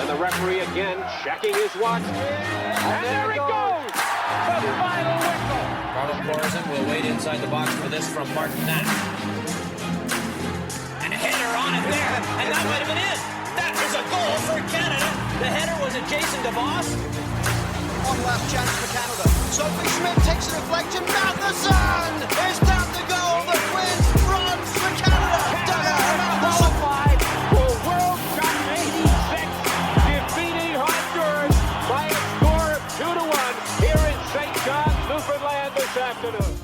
the referee again checking his watch. And there it goes! The final whistle! Carlo Corazon will wait inside the box for this from Martin Nash. And a header on it there, and that might have been it. That is a goal for Canada. The header was at Jason DeVos. One last chance for Canada. Sophie Schmidt takes a deflection. Matheson is down the goal. The Twins runs for Canada. Qualified for World Cup '86, defeating Honduras by a score of 2-1 here in St. John's, Newfoundland this afternoon.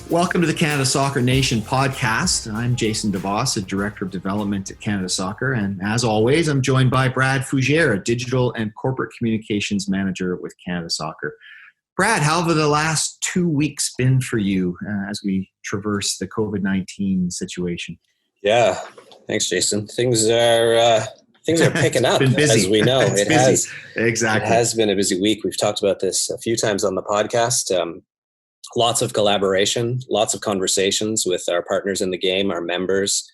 Welcome to the Canada Soccer Nation podcast. I'm Jason DeVos, the Director of Development at Canada Soccer. And as always, I'm joined by Brad Fougere, a Digital and Corporate Communications Manager with Canada Soccer. Brad, how have the last 2 weeks been for you as we traverse the COVID-19 situation? Yeah, thanks, Jason. Things are picking up, as we know. It has been a busy week. We've talked about this a few times on the podcast. Lots of collaboration, lots of conversations with our partners in the game, our members,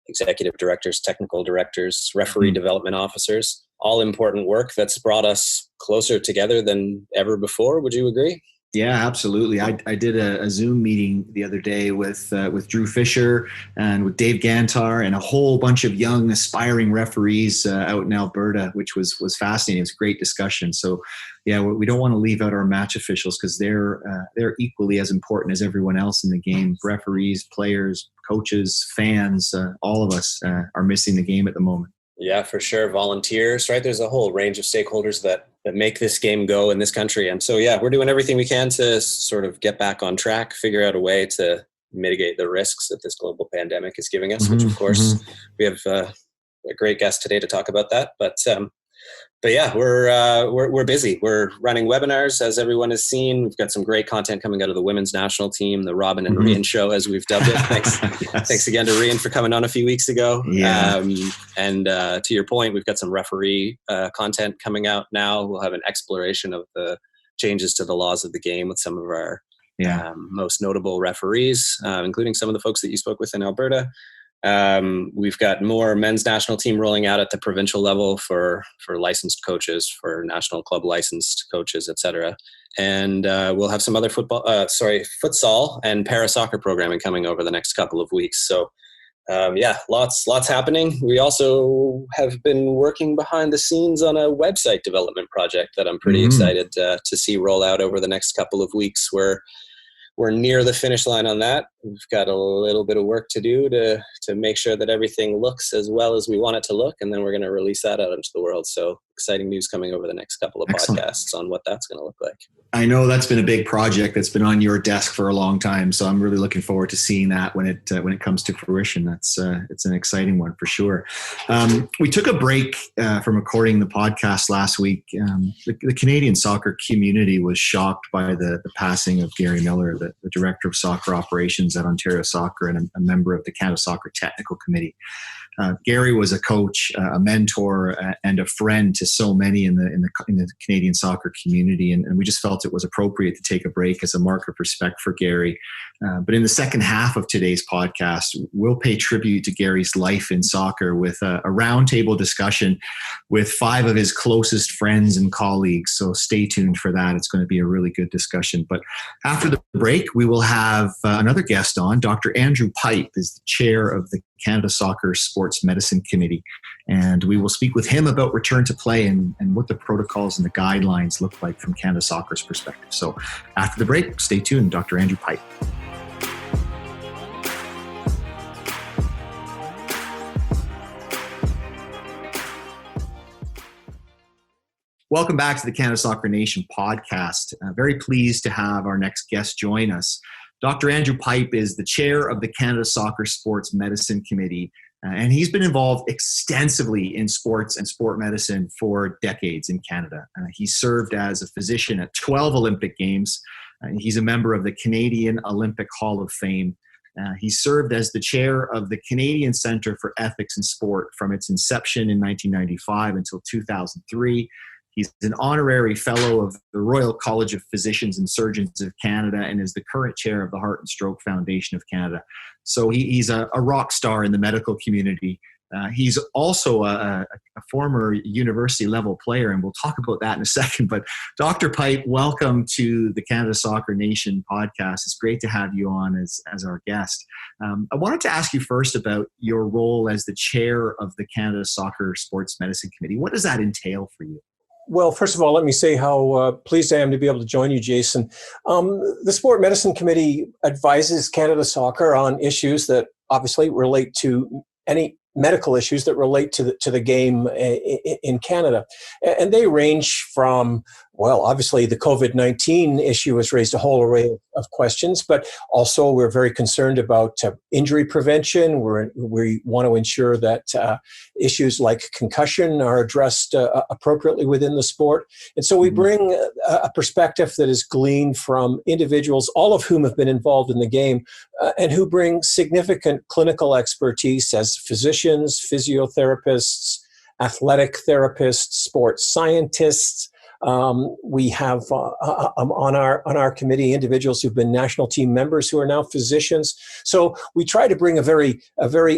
executive directors, technical directors, referee development officers. All important work that's brought us closer together than ever before. Would you agree? Yeah, absolutely. I did a Zoom meeting the other day with Drew Fisher and with Dave Gantar and a whole bunch of young aspiring referees out in Alberta, which was fascinating. It was a great discussion. So, yeah, we don't want to leave out our match officials because they're equally as important as everyone else in the game. Referees, players, coaches, fans, all of us are missing the game at the moment. Yeah, for sure. Volunteers, right? There's a whole range of stakeholders that make this game go in this country. And so, yeah, we're doing everything we can to sort of get back on track, figure out a way to mitigate the risks that this global pandemic is giving us, which of course we have a great guest today to talk about that. But yeah, we're busy. We're running webinars, as everyone has seen. We've got some great content coming out of the women's national team, the Robin and Rian show, as we've dubbed it. Thanks, Thanks again to Rian for coming on a few weeks ago. Yeah. And to your point, we've got some referee content coming out now. We'll have an exploration of the changes to the laws of the game with some of our most notable referees, including some of the folks that you spoke with in Alberta. We've got more men's national team rolling out at the provincial level for licensed coaches, for national club licensed coaches, etc. And we'll have some other futsal and para soccer programming coming over the next couple of weeks. So lots happening. We also have been working behind the scenes on a website development project that I'm pretty excited to see roll out over the next couple of weeks. We're near the finish line on that. We've got a little bit of work to do to make sure that everything looks as well as we want it to look, and then we're going to release that out into the world. So exciting news coming over the next couple of podcasts on what that's going to look like. I know that's been a big project that's been on your desk for a long time, so I'm really looking forward to seeing that when it comes to fruition. It's an exciting one for sure. We took a break from recording the podcast last week. The Canadian soccer community was shocked by the passing of Gary Miller, the director of soccer operations at Ontario Soccer and a member of the Canada Soccer Technical Committee. Gary was a coach, a mentor, and a friend to so many in the Canadian soccer community, and we just felt it was appropriate to take a break as a mark of respect for Gary. But in the second half of today's podcast, we'll pay tribute to Gary's life in soccer with a roundtable discussion with 5 of his closest friends and colleagues. So stay tuned for that. It's going to be a really good discussion. But after the break, we will have another guest on. Dr. Andrew Pipe is the chair of the Canada Soccer Sports Medicine Committee. And we will speak with him about return to play and what the protocols and the guidelines look like from Canada Soccer's perspective. So after the break, stay tuned. Dr. Andrew Pipe. Welcome back to the Canada Soccer Nation podcast. Very pleased to have our next guest join us. Dr. Andrew Pipe is the chair of the Canada Soccer Sports Medicine Committee, and he's been involved extensively in sports and sport medicine for decades in Canada. He served as a physician at 12 Olympic Games. He's a member of the Canadian Olympic Hall of Fame. He served as the chair of the Canadian Centre for Ethics in Sport from its inception in 1995 until 2003. He's an honorary fellow of the Royal College of Physicians and Surgeons of Canada and is the current chair of the Heart and Stroke Foundation of Canada. So he's a rock star in the medical community. He's also a former university level player, and we'll talk about that in a second. But Dr. Pipe, welcome to the Canada Soccer Nation podcast. It's great to have you on as our guest. I wanted to ask you first about your role as the chair of the Canada Soccer Sports Medicine Committee. What does that entail for you? Well, first of all, let me say how pleased I am to be able to join you, Jason. The Sport Medicine Committee advises Canada Soccer on issues that obviously relate to any medical issues that relate to the game in Canada. And they range from, well, obviously the COVID-19 issue has raised a whole array of questions, but also we're very concerned about injury prevention. We want to ensure that issues like concussion are addressed appropriately within the sport. And so we bring a perspective that is gleaned from individuals, all of whom have been involved in the game, and who bring significant clinical expertise as physicians, physiotherapists, athletic therapists, sports scientists. We have on our committee individuals who've been national team members who are now physicians. So we try to bring a very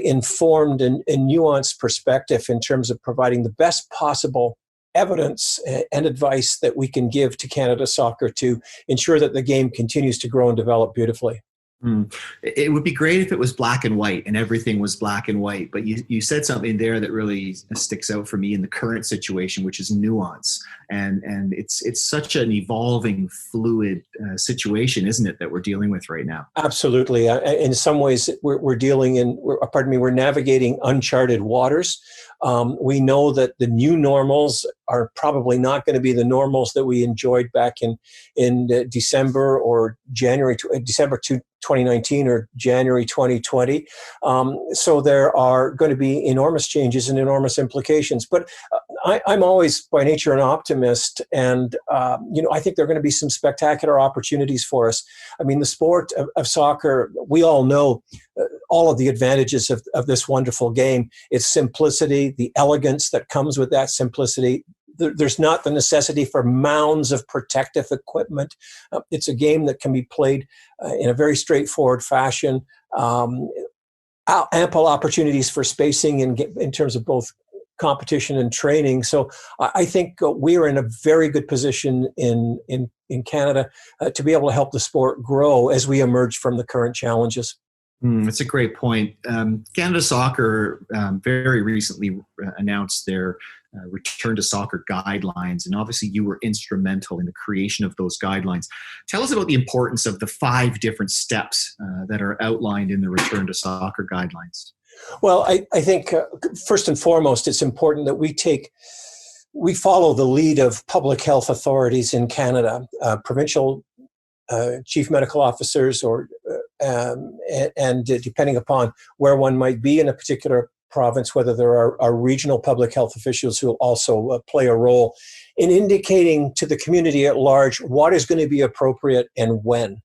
informed and nuanced perspective in terms of providing the best possible evidence and advice that we can give to Canada Soccer to ensure that the game continues to grow and develop beautifully. It would be great if it was black and white and everything was black and white, but you said something there that really sticks out for me in the current situation, which is nuance. And it's such an evolving, fluid situation, isn't it, that we're dealing with right now? Absolutely. In some ways, we're navigating uncharted waters. We know that the new normals are probably not going to be the normals that we enjoyed back in December or December 2019 or January 2020. So there are going to be enormous changes and enormous implications. But I'm always by nature an optimist, and I think there are going to be some spectacular opportunities for us. I mean, the sport of soccer, we all know all of the advantages of this wonderful game. Its simplicity, the elegance that comes with that simplicity. There's not the necessity for mounds of protective equipment. It's a game that can be played in a very straightforward fashion. Ample opportunities for spacing in terms of both competition and training. So I think we are in a very good position in Canada to be able to help the sport grow as we emerge from the current challenges. That's a great point. Canada Soccer very recently announced their return to soccer guidelines, and obviously you were instrumental in the creation of those guidelines. Tell us about the importance of the 5 different steps that are outlined in the return to soccer guidelines. Well, I think first and foremost, it's important that we follow the lead of public health authorities in Canada, provincial chief medical officers, and depending upon where one might be in a particular province, whether there are regional public health officials who will also play a role in indicating to the community at large what is going to be appropriate and when.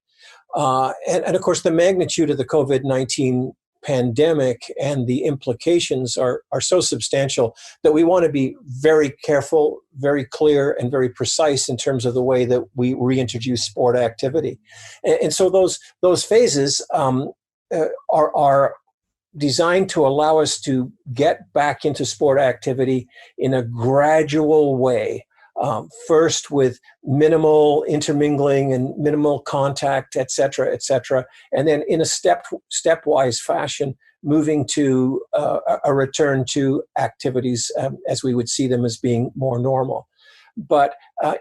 And of course, the magnitude of the COVID-19 pandemic and the implications are so substantial that we want to be very careful, very clear, and very precise in terms of the way that we reintroduce sport activity. And so those phases are designed to allow us to get back into sport activity in a gradual way. First with minimal intermingling and minimal contact, et cetera, and then in a stepwise fashion, moving to a return to activities as we would see them as being more normal. But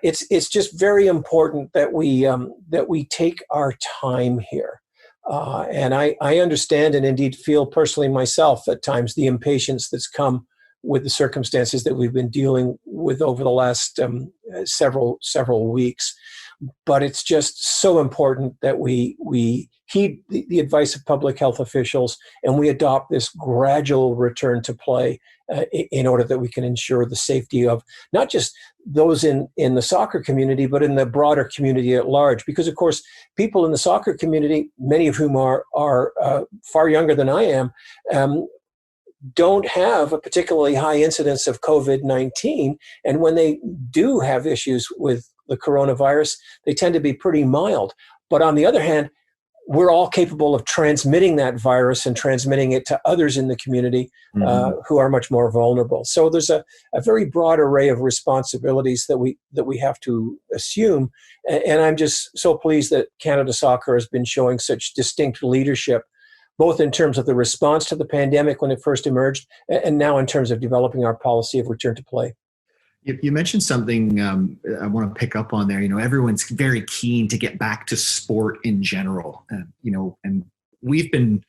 it's just very important that we take our time here. And I understand and indeed feel personally myself at times the impatience that's come with the circumstances that we've been dealing with over the last several weeks. But it's just so important that we heed the advice of public health officials and we adopt this gradual return to play in order that we can ensure the safety of not just those in the soccer community, but in the broader community at large. Because, of course, people in the soccer community, many of whom are far younger than I am, don't have a particularly high incidence of COVID-19. And when they do have issues with the coronavirus, they tend to be pretty mild. But on the other hand, we're all capable of transmitting that virus and transmitting it to others in the community who are much more vulnerable. So there's a very broad array of responsibilities that we have to assume. And I'm just so pleased that Canada Soccer has been showing such distinct leadership, both in terms of the response to the pandemic when it first emerged, and now in terms of developing our policy of return to play. You mentioned something I want to pick up on there. Everyone's very keen to get back to sport in general. And we've been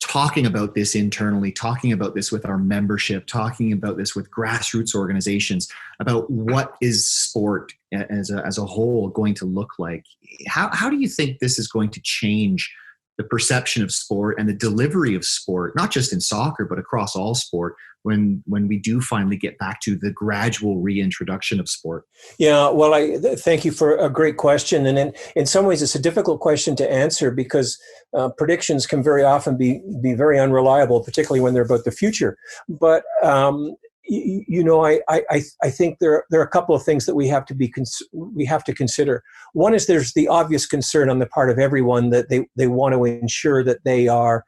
talking about this internally, talking about this with our membership, talking about this with grassroots organizations about what is sport as a whole going to look like. How do you think this is going to change the perception of sport and the delivery of sport, not just in soccer, but across all sport, when we do finally get back to the gradual reintroduction of sport? Yeah, well, I thank you for a great question. And in some ways, it's a difficult question to answer because predictions can very often be very unreliable, particularly when they're about the future. But I think there are a couple of things that we have to consider. One is there's the obvious concern on the part of everyone that they want to ensure that they are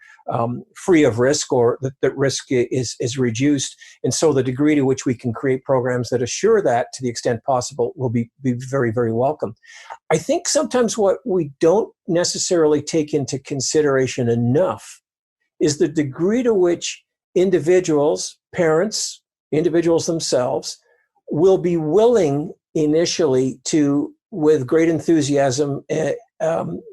free of risk, or that risk is reduced. And so the degree to which we can create programs that assure that to the extent possible will be very, very welcome. I think sometimes what we don't necessarily take into consideration enough is the degree to which individuals, parents, individuals themselves will be willing initially to, with great enthusiasm,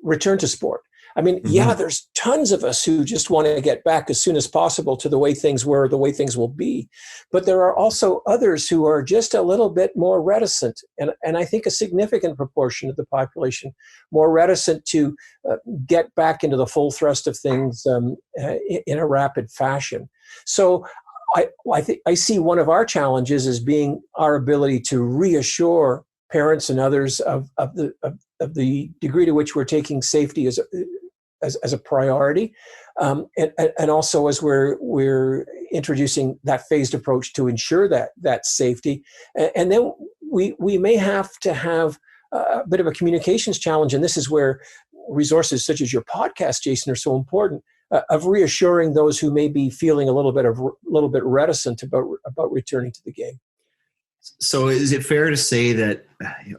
return to sport. I mean, yeah, there's tons of us who just want to get back as soon as possible to the way things were, the way things will be. But there are also others who are just a little bit more reticent, and I think a significant proportion of the population more reticent to get back into the full thrust of things in a rapid fashion. So I see one of our challenges as being our ability to reassure parents and others of the degree to which we're taking safety as a priority, and also as we're introducing that phased approach to ensure that safety. And then we may have to have a bit of a communications challenge, and this is where resources such as your podcast, Jason, are so important. Of reassuring those who may be feeling a little bit reticent about returning to the game. So is it fair to say that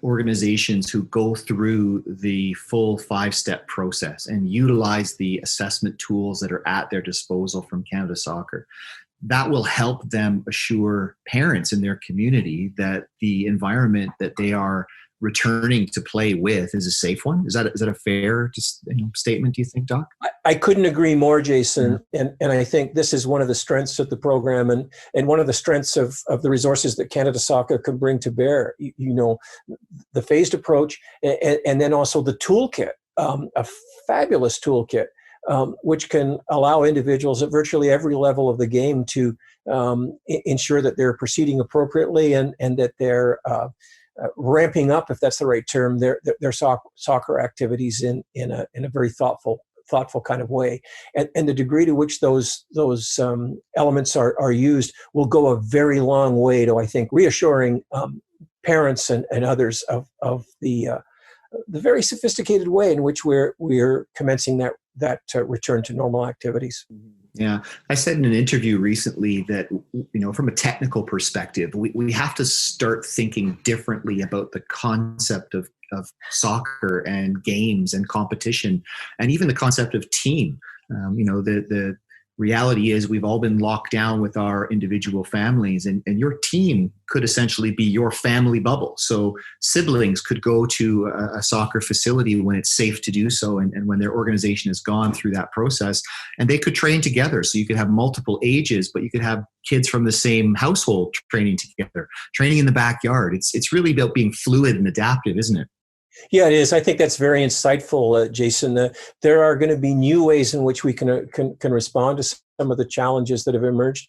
organizations who go through the full 5-step process and utilize the assessment tools that are at their disposal from Canada Soccer, that will help them assure parents in their community that the environment that they are returning to play with is a safe one? Is that a fair statement, do you think, Doc? I couldn't agree more, Jason. And I think this is one of the strengths of the program and one of the strengths of the resources that Canada Soccer can bring to bear. The phased approach and then also the toolkit, a fabulous toolkit, which can allow individuals at virtually every level of the game to ensure that they're proceeding appropriately and that they're ramping up, if that's the right term, their soccer activities in a very thoughtful kind of way, and the degree to which those elements are used will go a very long way to, I think, reassuring parents and others of the very sophisticated way in which we're commencing that return to normal activities. Yeah, I said in an interview recently that, from a technical perspective, we have to start thinking differently about the concept of soccer and games and competition, and even the concept of team. The reality is we've all been locked down with our individual families, and your team could essentially be your family bubble. So siblings could go to a soccer facility when it's safe to do so, and when their organization has gone through that process, and they could train together. So you could have multiple ages, but you could have kids from the same household training together, training in the backyard. It's really about being fluid and adaptive, isn't it? Yeah, it is. I think that's very insightful, Jason. There are going to be new ways in which we can respond to some of the challenges that have emerged.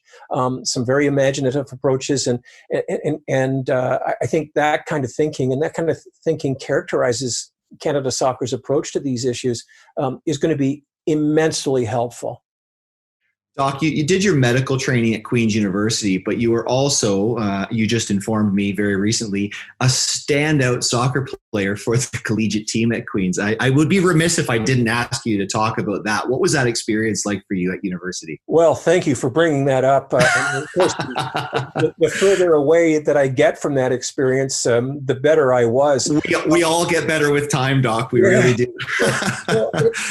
Some very imaginative approaches, and I think that kind of thinking characterizes Canada Soccer's approach to these issues, is going to be immensely helpful. Doc, you did your medical training at Queen's University, but you were also, you just informed me very recently, a standout soccer player for the collegiate team at Queen's. I would be remiss if I didn't ask you to talk about that. What was that experience like for you at university? Well, thank you for bringing that up. And of course, the further away that I get from that experience, the better I was. We all get better with time, Doc. We really do.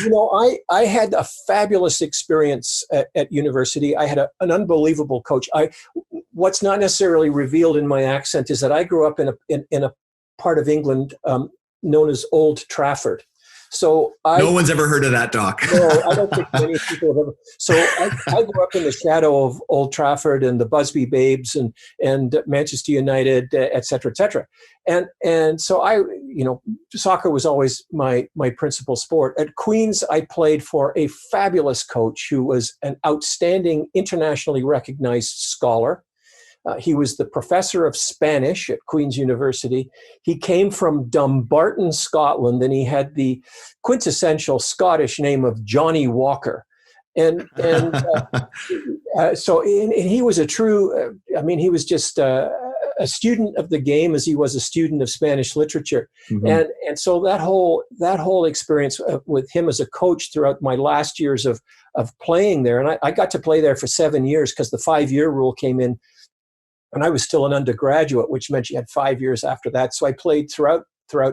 Well, I had a fabulous experience at university. I had an unbelievable coach. What's not necessarily revealed in my accent is that I grew up in a part of England known as Old Trafford. So no one's ever heard of that, Doc. No, I don't think many people have ever. So I grew up in the shadow of Old Trafford and the Busby Babes and Manchester United, et cetera, et cetera. And so soccer was always my principal sport. At Queen's, I played for a fabulous coach who was an outstanding, internationally recognized scholar. He was the professor of Spanish at Queen's University. He came from Dumbarton, Scotland, and he had the quintessential Scottish name of Johnny Walker. And he was a true, he was just a student of the game as he was a student of Spanish literature. Mm-hmm. And so that whole experience with him as a coach throughout my last years of playing there, and I got to play there for 7 years because the 5-year rule came in. And I was still an undergraduate, which meant you had 5 years after that. So I played throughout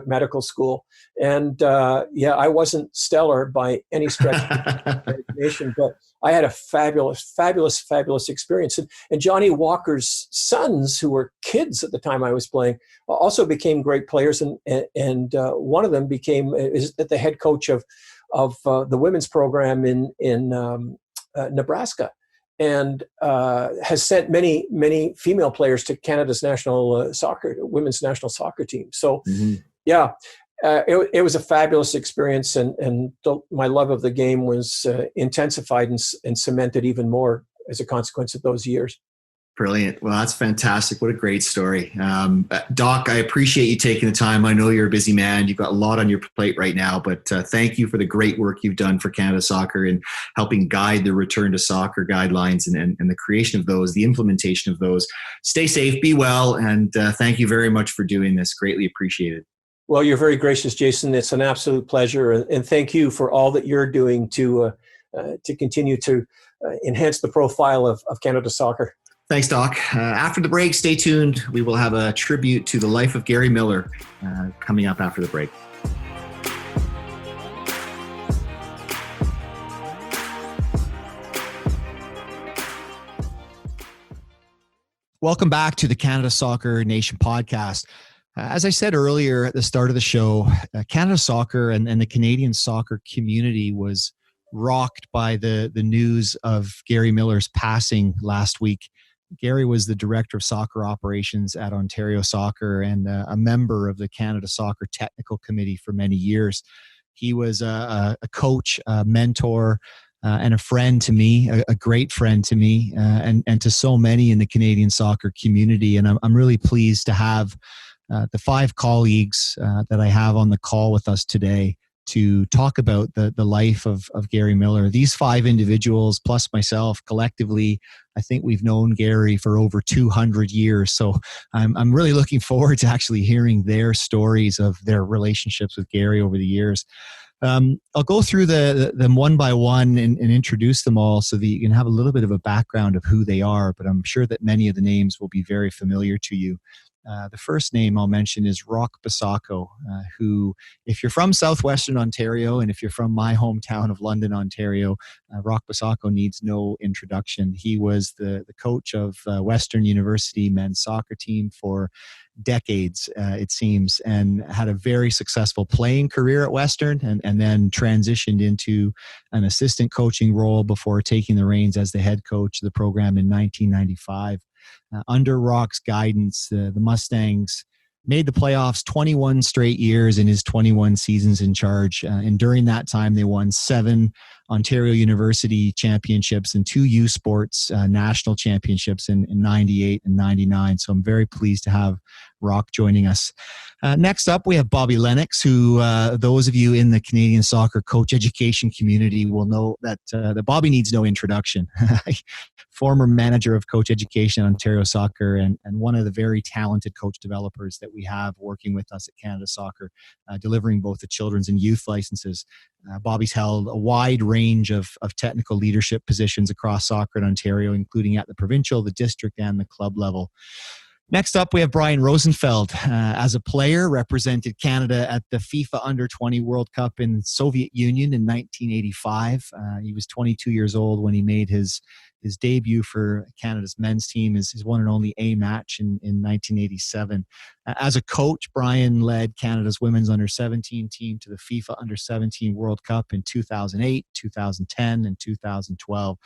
medical school. And I wasn't stellar by any stretch of the imagination, but I had a fabulous experience. And Johnny Walker's sons, who were kids at the time I was playing, also became great players. And one of them is the head coach of the women's program in Nebraska. And has sent many female players to Canada's women's national soccer team. So, it was a fabulous experience, and my love of the game was intensified and cemented even more as a consequence of those years. Brilliant. Well, that's fantastic. What a great story. Doc, I appreciate you taking the time. I know you're a busy man. You've got a lot on your plate right now, but thank you for the great work you've done for Canada Soccer and helping guide the return to soccer guidelines and the creation of those, the implementation of those. Stay safe, be well, and thank you very much for doing this. Greatly appreciated. Well, you're very gracious, Jason. It's an absolute pleasure. And thank you for all that you're doing to continue to enhance the profile of Canada Soccer. Thanks, Doc. After the break, stay tuned. We will have a tribute to the life of Gary Miller coming up after the break. Welcome back to the Canada Soccer Nation podcast. As I said earlier at the start of the show, Canada Soccer and the Canadian soccer community was rocked by the news of Gary Miller's passing last week. Gary was the director of soccer operations at Ontario Soccer and a member of the Canada Soccer Technical Committee for many years. He was a coach, a mentor, and a friend to me, a great friend to me, and to so many in the Canadian soccer community. And I'm really pleased to have the 5 colleagues that I have on the call with us today to talk about the life of Gary Miller. These 5 individuals, plus myself, collectively, I think we've known Gary for over 200 years. So I'm really looking forward to actually hearing their stories of their relationships with Gary over the years. I'll go through them one by one and introduce them all so that you can have a little bit of a background of who they are, but I'm sure that many of the names will be very familiar to you. The first name I'll mention is Rock Bissacco, who, if you're from southwestern Ontario and if you're from my hometown of London, Ontario, Rock Bissacco needs no introduction. He was the coach of Western University men's soccer team for decades, it seems, and had a very successful playing career at Western and then transitioned into an assistant coaching role before taking the reins as the head coach of the program in 1995. Under Rock's guidance, the Mustangs made the playoffs 21 straight years in his 21 seasons in charge. And during that time, they won 7 Ontario University championships and 2 U Sports national championships in 98 and 99. So I'm very pleased to have Rock joining us. Next up, we have Bobby Lennox, who those of you in the Canadian soccer coach education community will know that Bobby needs no introduction. Former manager of coach education at Ontario Soccer and one of the very talented coach developers that we have working with us at Canada Soccer, delivering both the children's and youth licenses. Bobby's held a wide range of technical leadership positions across soccer in Ontario, including at the provincial, the district, and the club level. Next up, we have Brian Rosenfeld. As a player, represented Canada at the FIFA Under-20 World Cup in the Soviet Union in 1985. He was 22 years old when he made his debut for Canada's men's team, his one and only A match in 1987. As a coach, Brian led Canada's women's under-17 team to the FIFA Under-17 World Cup in 2008, 2010, and 2012.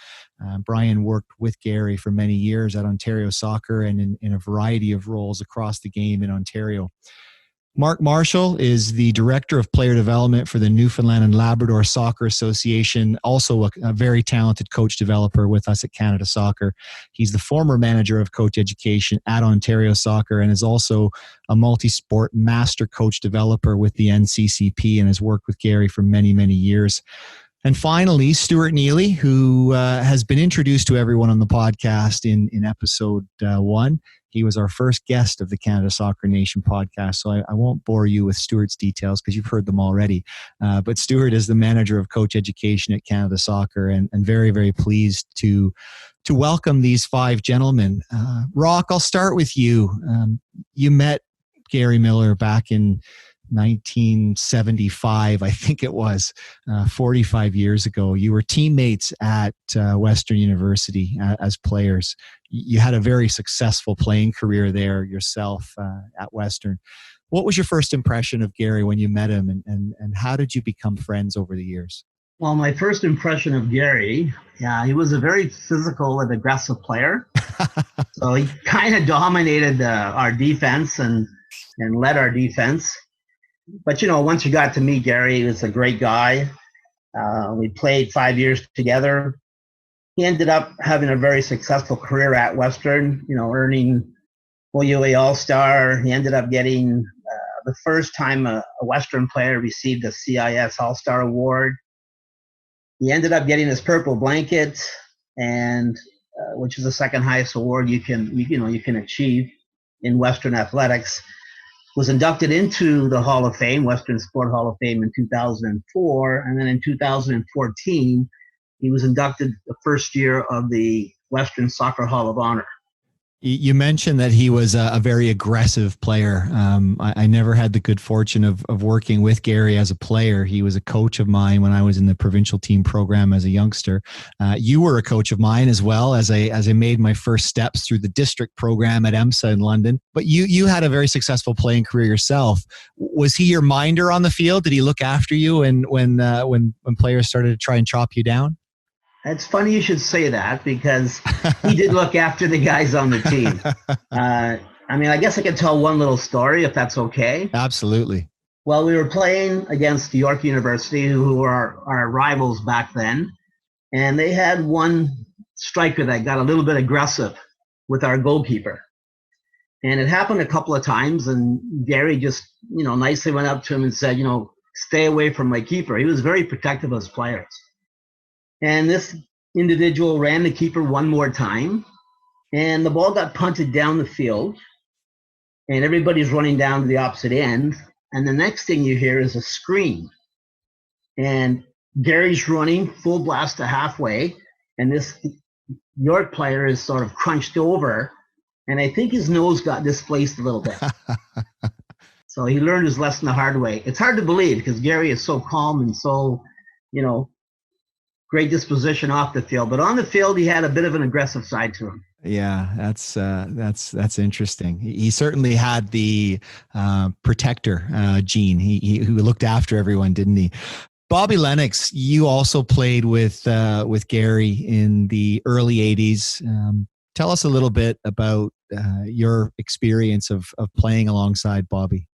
Brian worked with Gary for many years at Ontario Soccer and in a variety of roles across the game in Ontario. Mark Marshall is the Director of Player Development for the Newfoundland and Labrador Soccer Association, also a very talented coach developer with us at Canada Soccer. He's the former manager of coach education at Ontario Soccer and is also a multi-sport master coach developer with the NCCP and has worked with Gary for many, many years. And finally, Stuart Neely, who has been introduced to everyone on the podcast in episode 1. He was our first guest of the Canada Soccer Nation podcast, so I won't bore you with Stuart's details because you've heard them already. But Stuart is the manager of coach education at Canada Soccer and very, very pleased to welcome these 5 gentlemen. Rock, I'll start with you. You met Gary Miller back in 1975, I think it was, 45 years ago. You were teammates at Western University as players. You had a very successful playing career there yourself at Western. What was your first impression of Gary when you met him, and how did you become friends over the years? Well, my first impression of Gary, he was a very physical and aggressive player. So he kind of dominated our defense and led our defense. But, once you got to meet Gary, he was a great guy. We played 5 years together. He ended up having a very successful career at Western, earning OUA All-Star. He ended up getting the first time a Western player received a CIS All-Star award. He ended up getting his purple blanket, and which is the second highest award you can achieve in Western athletics. Was inducted into the Hall of Fame, Western Sport Hall of Fame in 2004. And then in 2014, he was inducted the first year of the Western Soccer Hall of Honor. You mentioned that he was a very aggressive player. I never had the good fortune of working with Gary as a player. He was a coach of mine when I was in the provincial team program as a youngster. You were a coach of mine as well as I made my first steps through the district program at EMSA in London. But you had a very successful playing career yourself. Was he your minder on the field? Did he look after you when players started to try and chop you down? It's funny you should say that because he did look after the guys on the team. I guess I could tell one little story if that's okay. Absolutely. Well, we were playing against York University, who were our rivals back then. And they had one striker that got a little bit aggressive with our goalkeeper. And it happened a couple of times. And Gary just, nicely went up to him and said, stay away from my keeper. He was very protective of his players. And this individual ran the keeper one more time, and the ball got punted down the field, and everybody's running down to the opposite end. And the next thing you hear is a scream. And Gary's running full blast to halfway, and this York player is sort of crunched over, and I think his nose got displaced a little bit. So he learned his lesson the hard way. It's hard to believe because Gary is so calm and so, great disposition off the field, but on the field, he had a bit of an aggressive side to him. Yeah, that's interesting. He certainly had the protector gene. He who looked after everyone, didn't he? Bobby Lennox, you also played with Gary in the early '80s. Tell us a little bit about your experience of playing alongside Bobby.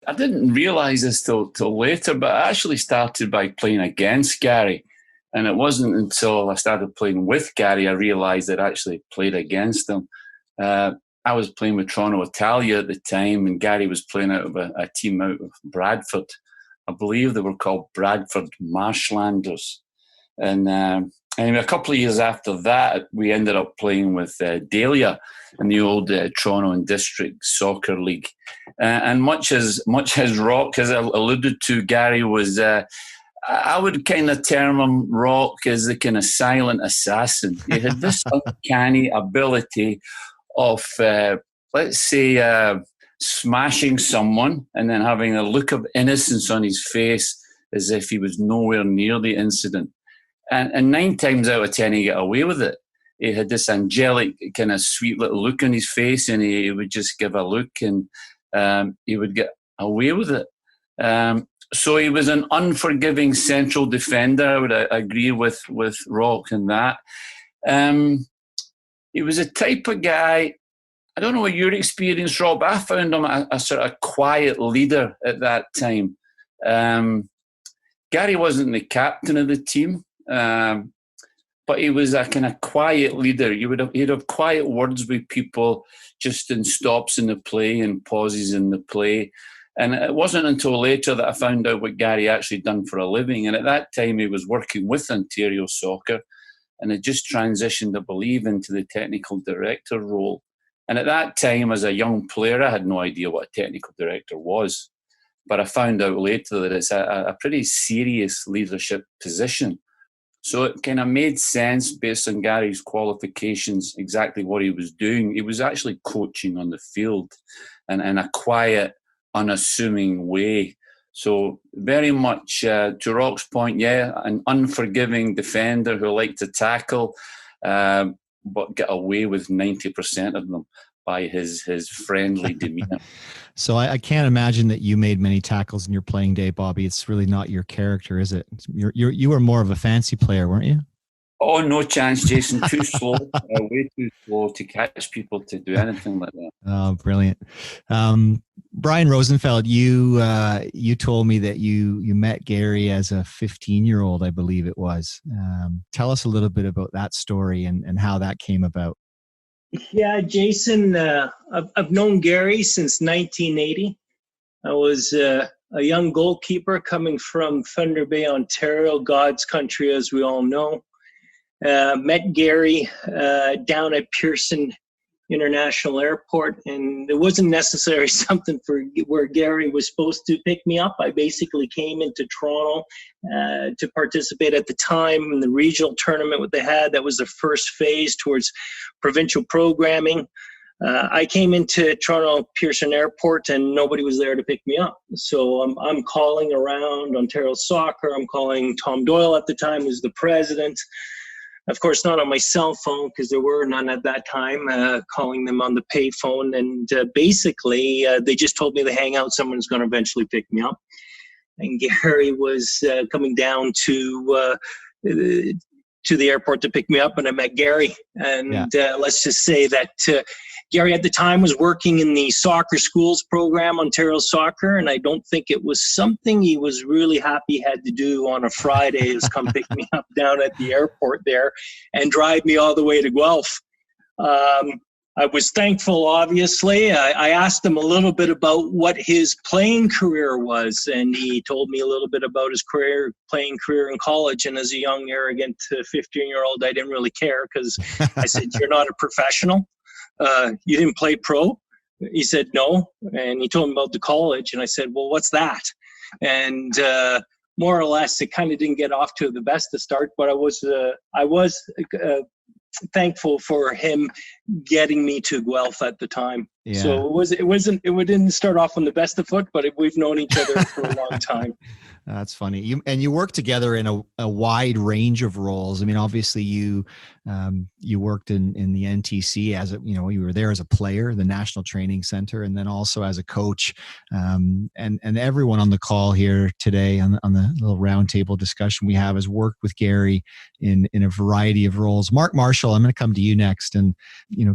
I didn't realize this till later, but I actually started by playing against Gary. And it wasn't until I started playing with Gary I realised I'd actually played against him. I was playing with Toronto Italia at the time, and Gary was playing out of a team out of Bradford. I believe they were called Bradford Marshlanders. And anyway, a couple of years after that, we ended up playing with Dahlia in the old Toronto and District Soccer League. And much as Rock has alluded to, Gary was... I would kind of term him, Rock, as the kind of silent assassin. He had this uncanny ability of, let's say, smashing someone and then having a look of innocence on his face as if he was nowhere near the incident. And 9 times out of 10, he got away with it. He had this angelic, kind of sweet little look on his face, and he would just give a look, and he would get away with it. So he was an unforgiving central defender. I would agree with Rock in that. He was a type of guy, I don't know what your experience, Rob, I found him a sort of quiet leader at that time. Gary wasn't the captain of the team, but he was a kind of quiet leader. He'd have quiet words with people just in stops in the play and pauses in the play. And it wasn't until later that I found out what Gary actually done for a living. And at that time, he was working with Ontario Soccer and had just transitioned, I believe, into the technical director role. And at that time, as a young player, I had no idea what a technical director was. But I found out later that it's a pretty serious leadership position. So it kind of made sense based on Gary's qualifications, exactly what he was doing. He was actually coaching on the field and in a quiet, unassuming way. So very much to Rock's point, an unforgiving defender who liked to tackle, but get away with 90% of them by his friendly demeanor. So I can't imagine that you made many tackles in your playing day, Bobby. It's really not your character, is it? You were more of a fancy player, weren't you? Oh, no chance, Jason. Too slow, way too slow to catch people to do anything like that. Oh, brilliant. Brian Rosenfeld, you told me that you met Gary as a 15-year-old, I believe it was. Tell us a little bit about that story and how that came about. Yeah, Jason, I've known Gary since 1980. I was a young goalkeeper coming from Thunder Bay, Ontario, God's country, as we all know. Met Gary down at Pearson International Airport, and it wasn't necessarily something for where Gary was supposed to pick me up. I basically came into Toronto to participate at the time in the regional tournament what they had. That was the first phase towards provincial programming. I came into Toronto Pearson Airport and nobody was there to pick me up. So I'm calling around Ontario Soccer. I'm calling Tom Doyle at the time, who's the president. Of course, not on my cell phone because there were none at that time, calling them on the pay phone. And basically, they just told me to hang out. Someone's going to eventually pick me up. And Gary was coming down to the airport to pick me up, and I met Gary. And let's just say that Gary at the time was working in the soccer schools program, Ontario Soccer, and I don't think it was something he was really happy he had to do on a Friday is come pick me up down at the airport there and drive me all the way to Guelph. I was thankful, obviously. I asked him a little bit about what his playing career was, and he told me a little bit about his playing career in college. And as a young, arrogant 15-year-old, I didn't really care because I said, "You're not a professional. You didn't play pro?" He said, "No." And he told me about the college. And I said, "Well, what's that?" And more or less, it kind of didn't get off to the best of start, but I was thankful for him getting me to Guelph at the time. Yeah. So it didn't start off on the best of foot, but we've known each other for a long time. That's funny. You work together in a wide range of roles. I mean, obviously you worked in the NTC you were there as a player, the National Training Center, and then also as a coach. And everyone on the call here today on the little roundtable discussion we have has worked with Gary in a variety of roles. Mark Marshall, I'm going to come to you next, and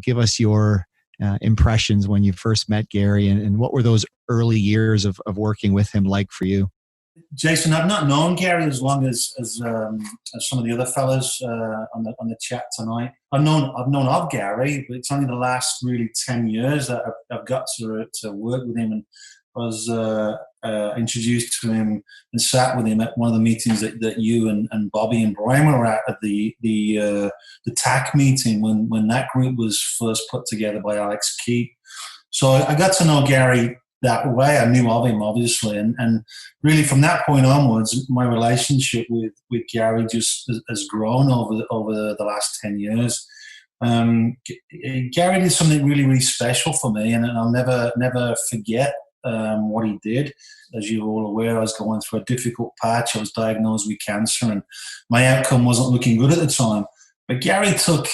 give us your impressions when you first met Gary, and what were those early years of working with him like for you? Jason, I've not known Gary as long as some of the other fellas on the chat tonight. I've known of Gary, but it's only the last really 10 years that I've got to work with him, and was introduced to him and sat with him at one of the meetings that you and Bobby and Brian were at the TAC meeting when that group was first put together by Alex Keep. So I got to know Gary that way. I knew of him, obviously, and really from that point onwards, my relationship with Gary just has grown over the last 10 years. Gary did something really, really special for me, and I'll never forget what he did. As you're all aware, I was going through a difficult patch. I was diagnosed with cancer, and my outcome wasn't looking good at the time. But Gary took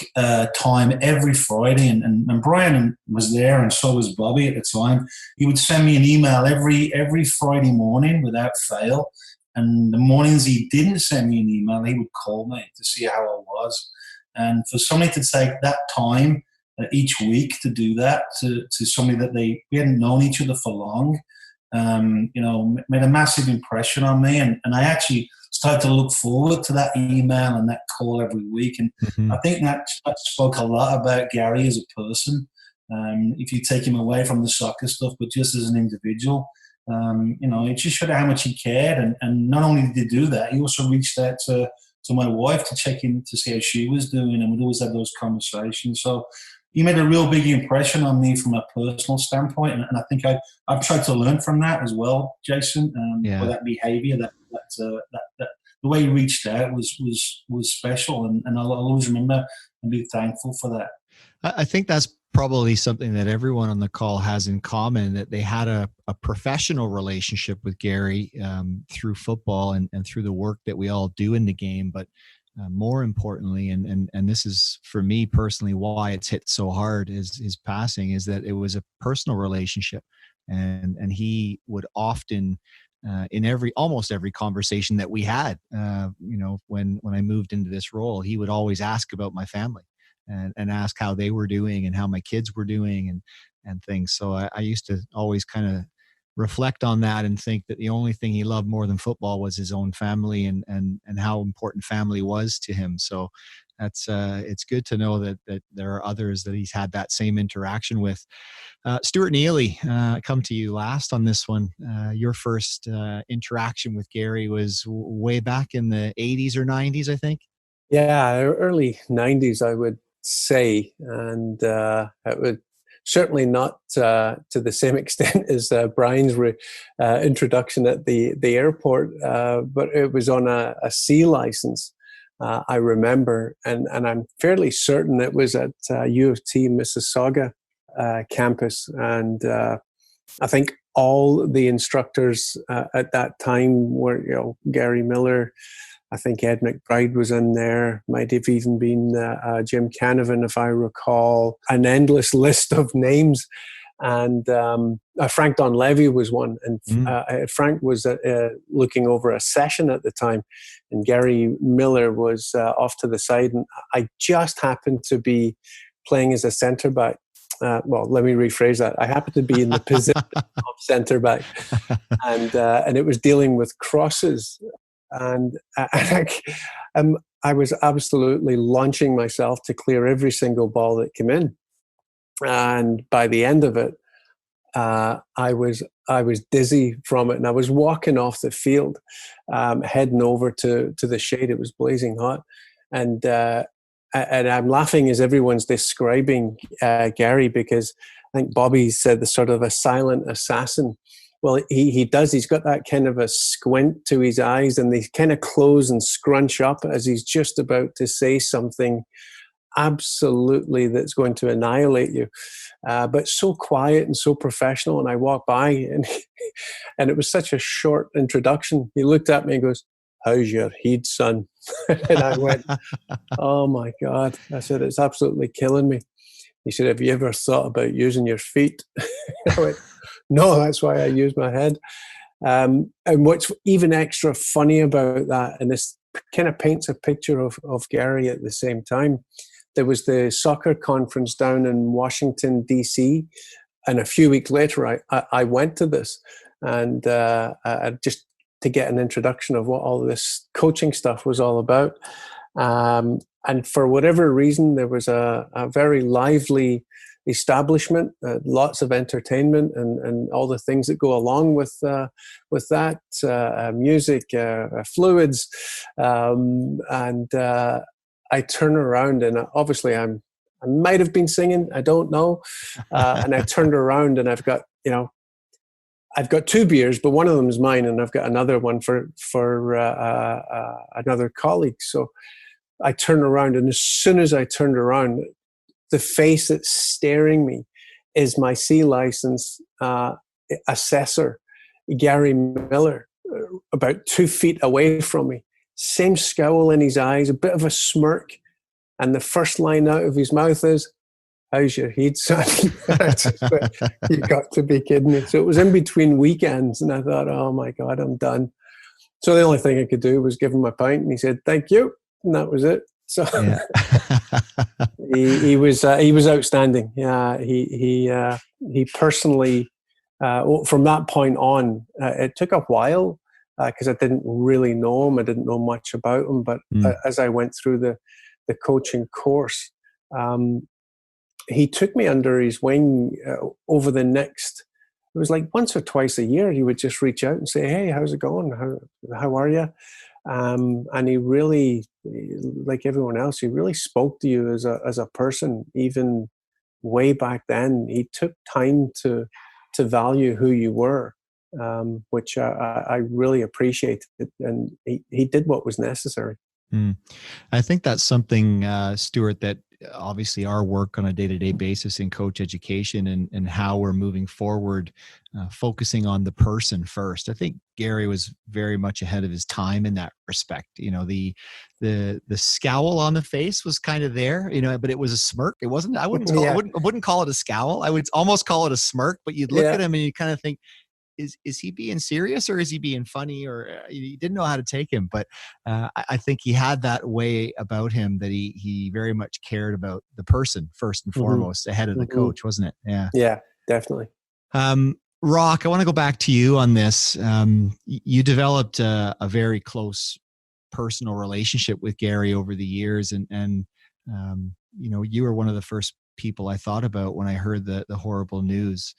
time every Friday, and Brian was there, and so was Bobby at the time. He would send me an email every Friday morning without fail. And the mornings he didn't send me an email, he would call me to see how I was. And for somebody to take that time each week to do that to somebody that we hadn't known each other for long, made a massive impression on me. And I actually started to look forward to that email and that call every week. And I think that spoke a lot about Gary as a person. If you take him away from the soccer stuff, but just as an individual, it just showed how much he cared. And not only did he do that, he also reached out to my wife to check in to see how she was doing, and we'd always have those conversations. So he made a real big impression on me from a personal standpoint, and I think I've tried to learn from that as well, Jason. For that behaviour, that the way he reached out was special, and I'll always remember and be thankful for that. I think that's probably something that everyone on the call has in common, that they had a professional relationship with Gary through football and through the work that we all do in the game. But more importantly, and this is for me personally why it's hit so hard is his passing, is that it was a personal relationship, and he would often in almost every conversation that we had, when I moved into this role, he would always ask about my family and ask how they were doing and how my kids were doing and things. So I used to always kind of reflect on that and think that the only thing he loved more than football was his own family and how important family was to him. So that's it's good to know that there are others that he's had that same interaction with. Stuart Neely, come to you last on this one. Your first interaction with Gary was way back in the 80s or 90s, I think. Yeah, early 90s, I would say, and it would certainly not to the same extent as Brian's introduction at the airport, but it was on a C license. I remember, and I'm fairly certain it was at U of T Mississauga campus, and I think all the instructors at that time were, Gary Miller. I think Ed McBride was in there. Might have even been Jim Canavan, if I recall. An endless list of names. And Frank Donlevy was one. And Frank was looking over a session at the time. And Gary Miller was off to the side. And I just happened to be playing as a centre back. Well, let me rephrase that. I happened to be in the position of centre back. And it was dealing with crosses. And I was absolutely launching myself to clear every single ball that came in. And by the end of it, I was dizzy from it, and I was walking off the field, heading over to the shade. It was blazing hot, and I'm laughing as everyone's describing Gary, because I think Bobby said the sort of a silent assassin. Well, he does. He's got that kind of a squint to his eyes, and they kind of close and scrunch up as he's just about to say something absolutely that's going to annihilate you. But so quiet and so professional. And I walked by, and it was such a short introduction. He looked at me and goes, "How's your head, son?" And I went, "Oh my God." I said, "It's absolutely killing me." He said, "Have you ever thought about using your feet?" I went, "No, that's why I use my head." And what's even extra funny about that, and this kind of paints a picture of Gary at the same time, there was the soccer conference down in Washington, D.C., and a few weeks later, I went to this, and I just to get an introduction of what all this coaching stuff was all about. And for whatever reason, there was a very lively establishment, lots of entertainment, and all the things that go along with that, music, fluids, and I turn around, and obviously I might have been singing, I don't know, and I turned around, and I've got 2 beers, but one of them is mine, and I've got another one for another colleague. So I turned around, and as soon as I turned around, the face that's staring me is my C license assessor, Gary Miller, about 2 feet away from me. Same scowl in his eyes, a bit of a smirk, and the first line out of his mouth is, "How's your head, son?" You got to be kidding me. So it was in between weekends, and I thought, oh my God, I'm done. So the only thing I could do was give him a pint, and he said, "Thank you," and that was it. So yeah. he was outstanding. Yeah, he personally, from that point on, it took a while because I didn't really know him. I didn't know much about him, but as I went through the coaching course, he took me under his wing over the next. It was like once or twice a year. He would just reach out and say, "Hey, how's it going? How are you?" And he really, like everyone else, he really spoke to you as a person. Even way back then, he took time to value who you were, which I really appreciated. And he did what was necessary. I think that's something, Stuart, that obviously our work on a day-to-day basis in coach education and how we're moving forward, focusing on the person first. I think Gary was very much ahead of his time in that respect. You know, the scowl on the face was kind of there, you know, but it was a smirk. It wasn't, I wouldn't call it a scowl. I would almost call it a smirk, but you'd look at him and you kind of think, is he being serious or is he being funny? Or you didn't know how to take him. But I think he had that way about him that he very much cared about the person first and foremost ahead of the coach, wasn't it? Yeah. Yeah, definitely. Rock, I want to go back to you on this. You developed a very close personal relationship with Gary over the years. And you know, you were one of the first people I thought about when I heard the horrible news.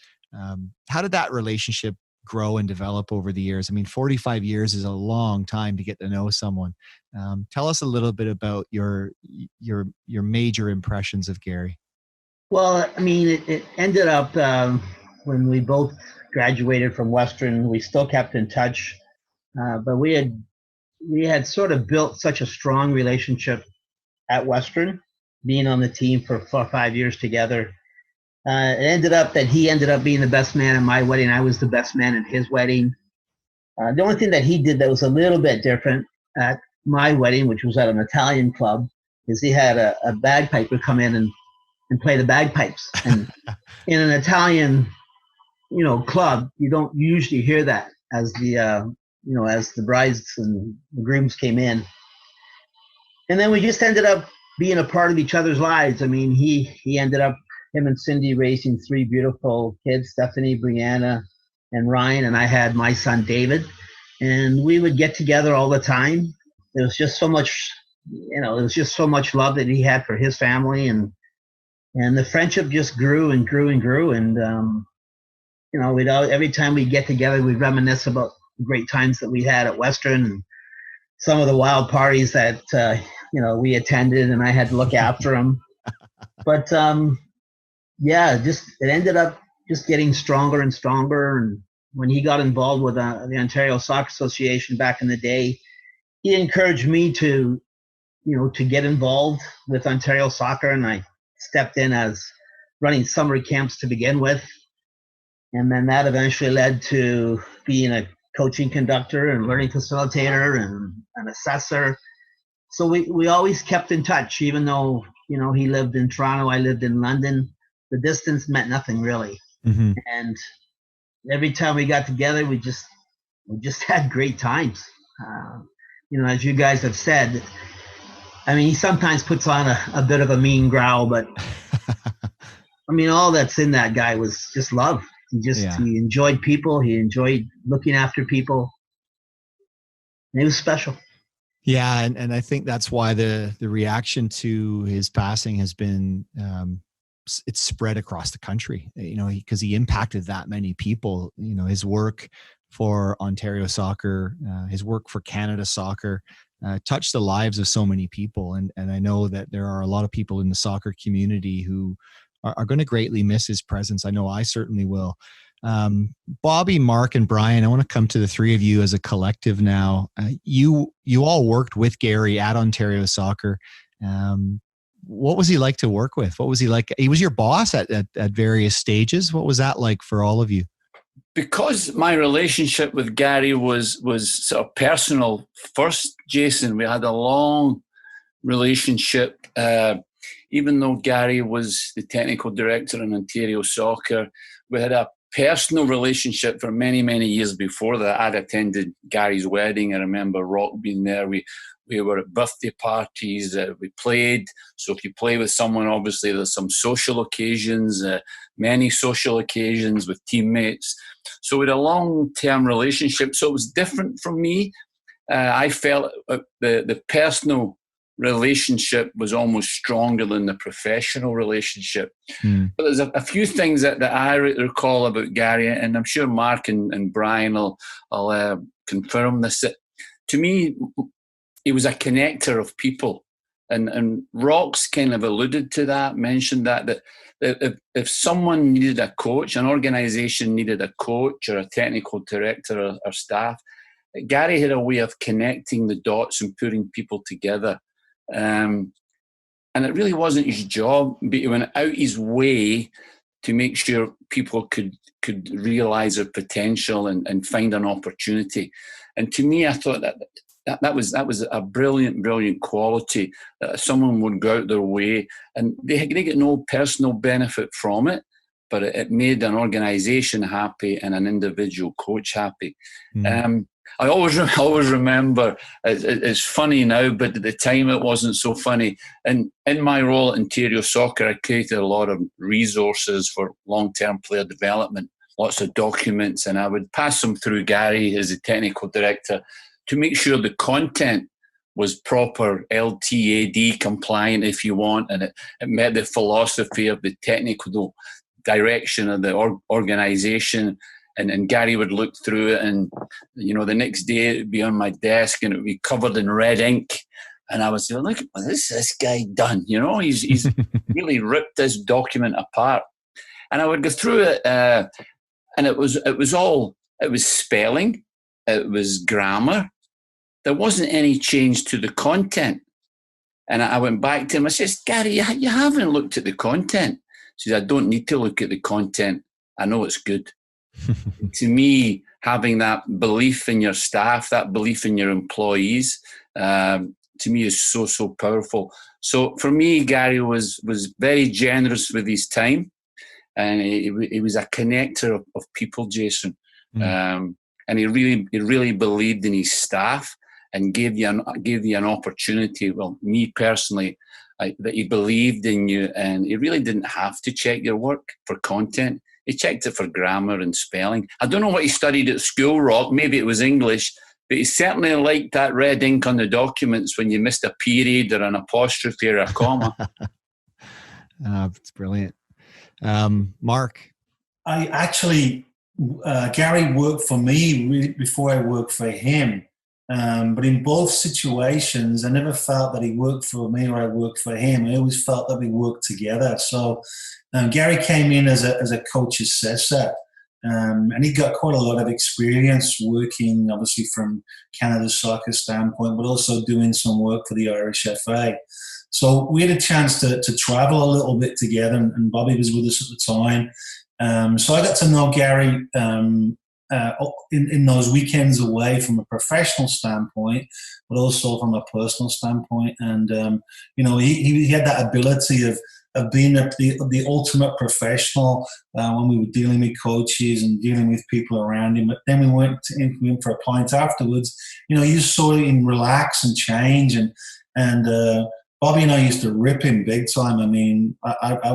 How did that relationship grow and develop over the years? I mean, 45 years is a long time to get to know someone. Tell us a little bit about your major impressions of Gary. Well, I mean, it ended up when we both graduated from Western, we still kept in touch, but we had sort of built such a strong relationship at Western, being on the team for 4 or 5 years together. It ended up that he ended up being the best man at my wedding. I was the best man at his wedding. The only thing that he did that was a little bit different at my wedding, which was at an Italian club, is he had a bagpiper come in and play the bagpipes. And in an Italian, you know, club, you don't usually hear that as the brides and the grooms came in. And then we just ended up being a part of each other's lives. I mean, he ended up, him and Cindy raising 3 beautiful kids, Stephanie, Brianna, and Ryan, and I had my son David, and we would get together all the time. There was just so much, you know, it was just so much love that he had for his family, and the friendship just grew and grew and grew. And you know, every time we get together, we reminisce about the great times that we had at Western and some of the wild parties that you know, we attended, and I had to look after them. But yeah, just it ended up just getting stronger and stronger. And when he got involved with the Ontario Soccer Association back in the day, he encouraged me to, you know, to get involved with Ontario Soccer, and I stepped in as running summer camps to begin with, and then that eventually led to being a coaching conductor and learning facilitator and an assessor. So we always kept in touch, even though, you know, he lived in Toronto, I lived in London. The distance meant nothing really. Mm-hmm. And every time we got together, we just had great times. You know, as you guys have said, I mean, he sometimes puts on a bit of a mean growl, but I mean, all that's in that guy was just love. He enjoyed people. He enjoyed looking after people. He was special. Yeah, and I think that's why the reaction to his passing has been it's spread across the country. Because he impacted that many people. His work for Ontario soccer, his work for Canada soccer, touched the lives of so many people. And I know that there are a lot of people in the soccer community who are going to greatly miss his presence. I know I certainly will. Bobby, Mark, and Brian, I want to come to the three of you as a collective now. You all worked with Gary at Ontario Soccer. What was he like to work with? What was he like? He was your boss at various stages. What was that like for all of you? Because my relationship with Gary was sort of personal first, Jason, we had a long relationship. Even though Gary was the technical director in Ontario Soccer, we had a personal relationship for many, many years before that. I'd attended Gary's wedding. I remember Rock being there. We were at birthday parties. We played. So if you play with someone, obviously there's some social occasions, many social occasions with teammates. So we had a long-term relationship. So it was different from me. I felt the personal relationship was almost stronger than the professional relationship. But there's a few things that I recall about Gary, and I'm sure Mark and Brian will confirm this. That to me, he was a connector of people, and Rox kind of alluded to that, mentioned that if someone needed a coach, an organisation needed a coach or a technical director or staff, Gary had a way of connecting the dots and putting people together. And it really wasn't his job, but he went out his way to make sure people could realise their potential and find an opportunity. And to me, I thought that was a brilliant quality, that someone would go out their way, and they get no personal benefit from it, but it made an organisation happy and an individual coach happy. I always remember, it's funny now, but at the time it wasn't so funny. And in my role at Ontario Soccer, I created a lot of resources for long-term player development, lots of documents, and I would pass them through Gary as the technical director to make sure the content was proper LTAD compliant, if you want, and it met the philosophy of the technical direction of the organisation. And Gary would look through it, and the next day it would be on my desk and it would be covered in red ink, and I would say, "Look, what has this guy done? He's really ripped this document apart." And I would go through it, and it was spelling, it was grammar. There wasn't any change to the content. And I went back to him. I says, "Gary, you haven't looked at the content." He says, "I don't need to look at the content. I know it's good." To me, having that belief in your staff, that belief in your employees, to me is so powerful. So for me, Gary was very generous with his time, and he was a connector of people, Jason. And he really believed in his staff and gave you an opportunity. Well, me personally, that he believed in you, and he really didn't have to check your work for content. He checked it for grammar and spelling. I don't know what he studied at school, Rock. Maybe it was English, but he certainly liked that red ink on the documents when you missed a period or an apostrophe or a comma. It's brilliant. Mark? I actually, Gary worked for me before I worked for him. But in both situations, I never felt that he worked for me or I worked for him. I always felt that we worked together. So Gary came in as a coach assessor, and he got quite a lot of experience working, obviously, from Canada's soccer standpoint, but also doing some work for the Irish FA. So we had a chance to travel a little bit together, and Bobby was with us at the time. So I got to know Gary in those weekends away from a professional standpoint, but also from a personal standpoint. And, he had that ability of being the ultimate professional when we were dealing with coaches and dealing with people around him. But then we went in for a pint afterwards. You saw him relax and change. And Bobby and I used to rip him big time. I mean, I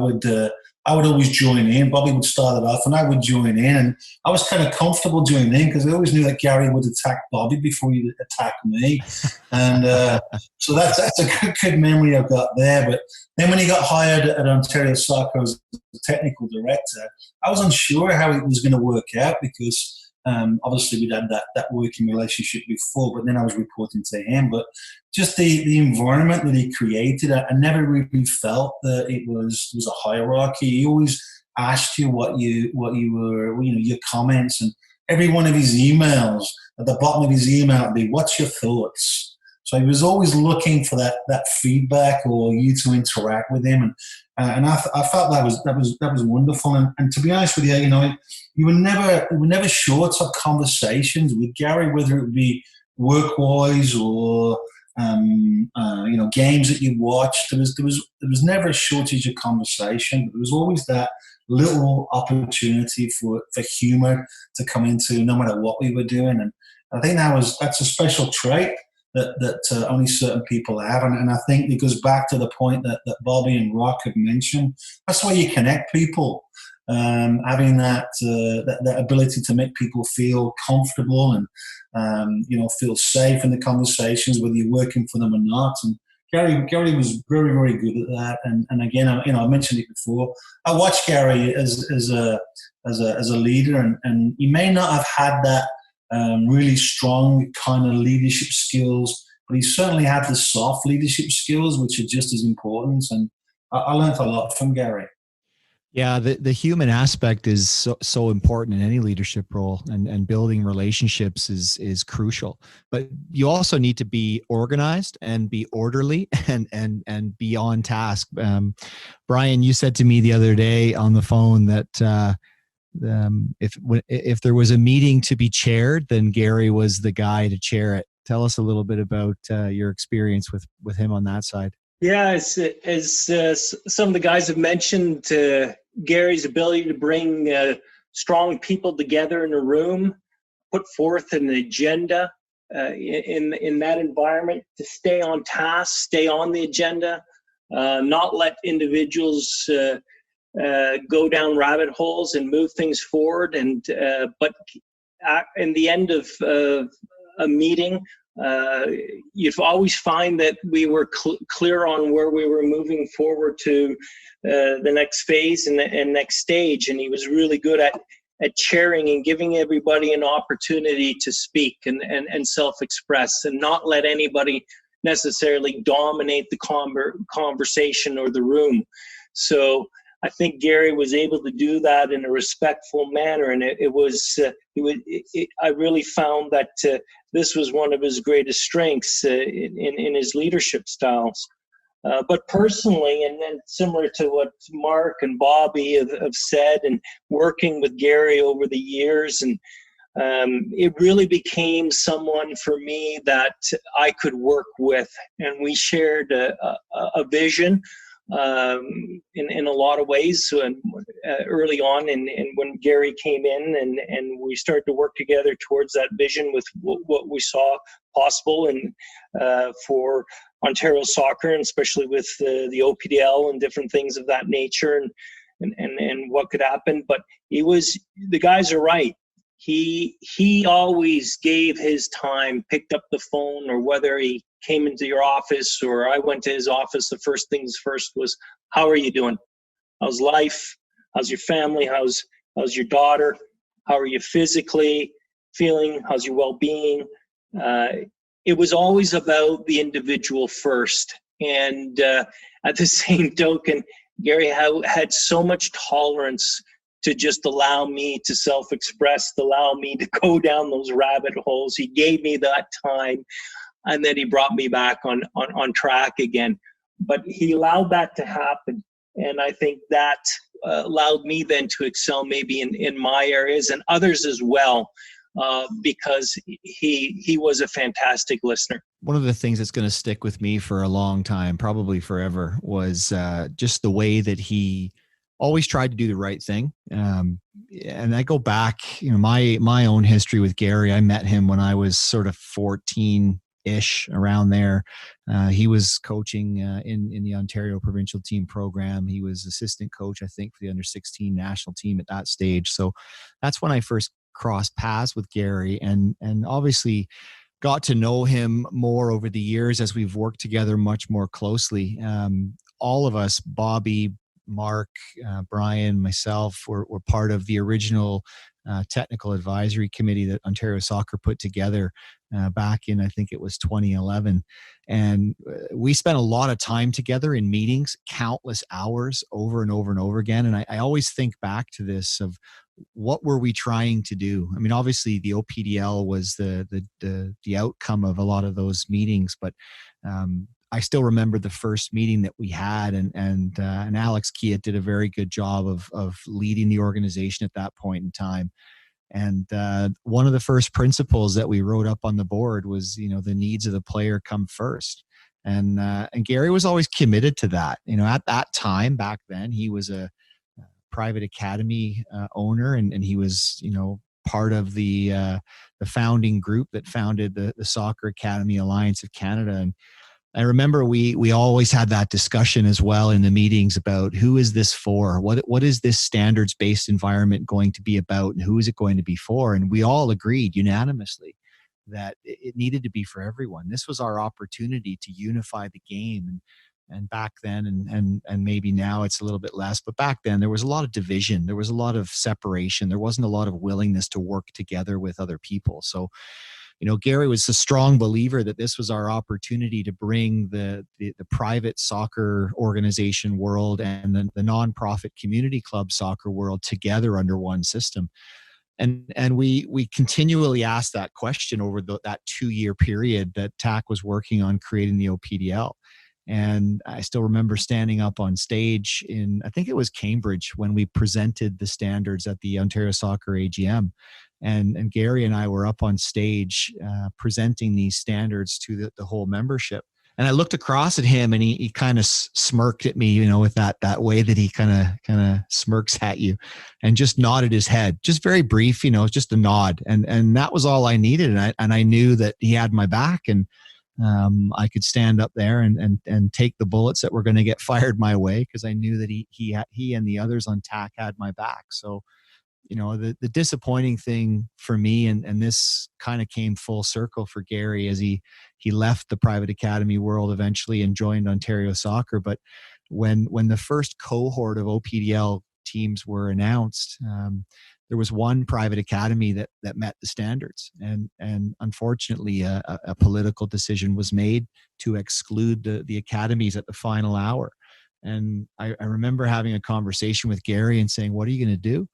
I would always join in. Bobby would start it off, and I would join in. And I was kind of comfortable joining in because I always knew that Gary would attack Bobby before he'd attack me. And so that's a good memory I've got there. But then when he got hired at Ontario Soccer as the technical director, I was unsure how it was going to work out because obviously we'd had that working relationship before, but then I was reporting to him. But just the environment that he created, I never really felt that it was a hierarchy. He always asked you what you were, your comments, and every one of his emails, at the bottom of his email would be, "What's your thoughts?" So he was always looking for that feedback or you to interact with him, and I felt that was wonderful. And to be honest with you, you were never short of conversations with Gary, whether it would be work-wise or games that you watched. There was never a shortage of conversation, but there was always that little opportunity for humor to come into, no matter what we were doing. And I think that's a special trait that only certain people have. And I think it goes back to the point that Bobby and Rock have mentioned. That's why you connect people, having that ability to make people feel comfortable and, feel safe in the conversations, whether you're working for them or not. And Gary was very, very good at that. And again, I mentioned it before. I watched Gary as a leader, and he may not have had that really strong kind of leadership skills, but he certainly had the soft leadership skills, which are just as important. And I learned a lot from Gary. Yeah, the human aspect is so important in any leadership role, and building relationships is crucial. But you also need to be organized and be orderly and be on task. Brian, you said to me the other day on the phone that if there was a meeting to be chaired, then Gary was the guy to chair it. Tell us a little bit about your experience with him on that side. Yeah, as some of the guys have mentioned, Gary's ability to bring strong people together in a room, put forth an agenda in that environment, to stay on task, stay on the agenda, not let individuals go down rabbit holes and move things forward. But in the end of a meeting, you'd always find that we were clear on where we were moving forward to the next phase and next stage. And he was really good at chairing and giving everybody an opportunity to speak and self-express, and not let anybody necessarily dominate the conversation or the room. So I think Gary was able to do that in a respectful manner, and I really found that this was one of his greatest strengths in his leadership styles. But personally, and then similar to what Mark and Bobby have said, and working with Gary over the years, and it really became someone for me that I could work with, and we shared a vision in a lot of ways. So, early on, and when Gary came in, and we started to work together towards that vision with what we saw possible, and for Ontario soccer, and especially with the OPDL and different things of that nature, and what could happen. But the guys are right. He always gave his time, picked up the phone, or whether he came into your office or I went to his office, the first things first was, how are you doing? How's life? How's your family? How's your daughter? How are you physically feeling? How's your well-being? It was always about the individual first. And at the same token, Gary had so much tolerance to just allow me to self-express, to allow me to go down those rabbit holes. He gave me that time, and then he brought me back on track again. But he allowed that to happen. And I think that allowed me then to excel maybe in my areas, and others as well, because he was a fantastic listener. One of the things that's going to stick with me for a long time, probably forever, was just the way that he always tried to do the right thing. And I go back, my own history with Gary. I met him when I was sort of 14, ish around there. He was coaching in the Ontario provincial team program. He was assistant coach, I think, for the under 16 national team at that stage. So that's when I first crossed paths with Gary, and obviously got to know him more over the years as we've worked together much more closely. All of us, Bobby, Mark, Brian, myself, were part of the original technical advisory committee that Ontario Soccer put together back in, I think it was 2011. And we spent a lot of time together in meetings, countless hours over and over and over again. And I always think back to this of what were we trying to do? I mean, obviously the OPDL was the outcome of a lot of those meetings, but I still remember the first meeting that we had, and Alex Kiat did a very good job of leading the organization at that point in time. And one of the first principles that we wrote up on the board was, the needs of the player come first. And Gary was always committed to that. At that time, back then, he was a private academy owner, and he was, part of the founding group that founded the Soccer Academy Alliance of Canada. And I remember we always had that discussion as well in the meetings about who is this for? What is this standards-based environment going to be about, and who is it going to be for? And we all agreed unanimously that it needed to be for everyone. This was our opportunity to unify the game. And back then, and maybe now it's a little bit less, but back then there was a lot of division. There was a lot of separation. There wasn't a lot of willingness to work together with other people. So, Gary was a strong believer that this was our opportunity to bring the private soccer organization world and the nonprofit community club soccer world together under one system. And we continually asked that question over that 2-year period that TAC was working on creating the OPDL. And I still remember standing up on stage in, I think it was Cambridge, when we presented the standards at the Ontario Soccer AGM. And Gary and I were up on stage presenting these standards to the whole membership. And I looked across at him, and he kind of smirked at me, with that way that he kind of smirks at you, and just nodded his head, just very brief, just a nod. And that was all I needed. And I knew that he had my back, and I could stand up there and take the bullets that were going to get fired my way, because I knew that he and the others on TAC had my back. So, the disappointing thing for me, and this kind of came full circle for Gary as he left the private academy world eventually and joined Ontario Soccer. But when the first cohort of OPDL teams were announced, there was one private academy that met the standards, and unfortunately a political decision was made to exclude the academies at the final hour. And I remember having a conversation with Gary and saying, "What are you going to do?"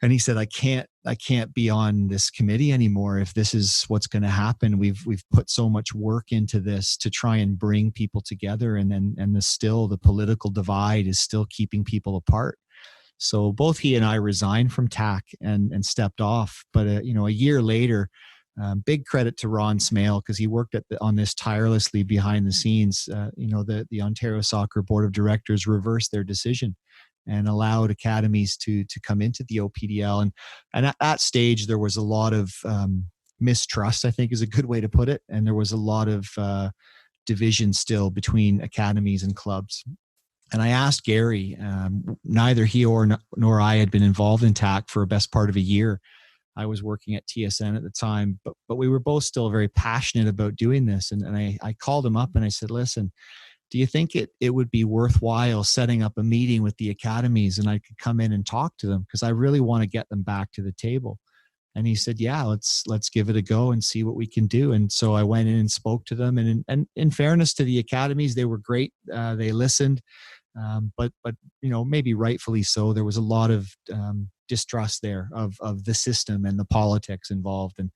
And he said, I can't be on this committee anymore if this is what's going to happen. We've put so much work into this to try and bring people together, and the political divide is still keeping people apart. So both he and I resigned from TAC and stepped off. But a year later, big credit to Ron Smale, because he worked on this tirelessly behind the scenes. The Ontario Soccer Board of Directors reversed their decision and allowed academies to come into the OPDL. And at that stage, there was a lot of mistrust, I think is a good way to put it. And there was a lot of division still between academies and clubs. And I asked Gary, neither he nor I had been involved in TAC for a best part of a year. I was working at TSN at the time, but we were both still very passionate about doing this. And I called him up and I said, listen, do you think it would be worthwhile setting up a meeting with the academies and I could come in and talk to them? Because I really want to get them back to the table. And he said, yeah, let's give it a go and see what we can do. And so I went in and spoke to them. And in fairness to the academies, they were great. They listened. But maybe rightfully so. There was a lot of distrust there of the system and the politics involved. And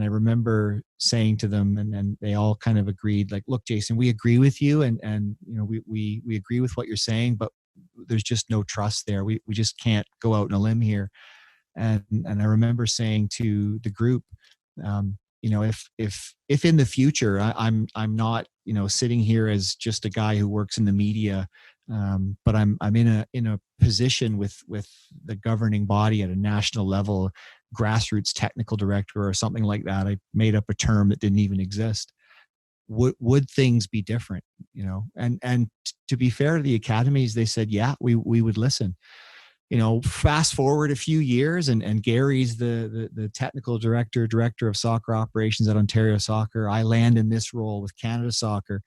I remember saying to them, and they all kind of agreed, like, look, Jason, we agree with you, and we agree with what you're saying, but there's just no trust there. We just can't go out on a limb here. And I remember saying to the group, if in the future I'm not sitting here as just a guy who works in the media, but I'm in a position with the governing body at a national level, grassroots technical director or something like that. I made up a term that didn't even exist. would things be different, you know? And to be fair to the academies, they said, yeah, we would listen. You know, fast forward a few years, and Gary's the technical director of soccer operations at Ontario Soccer. I land in this role with Canada Soccer.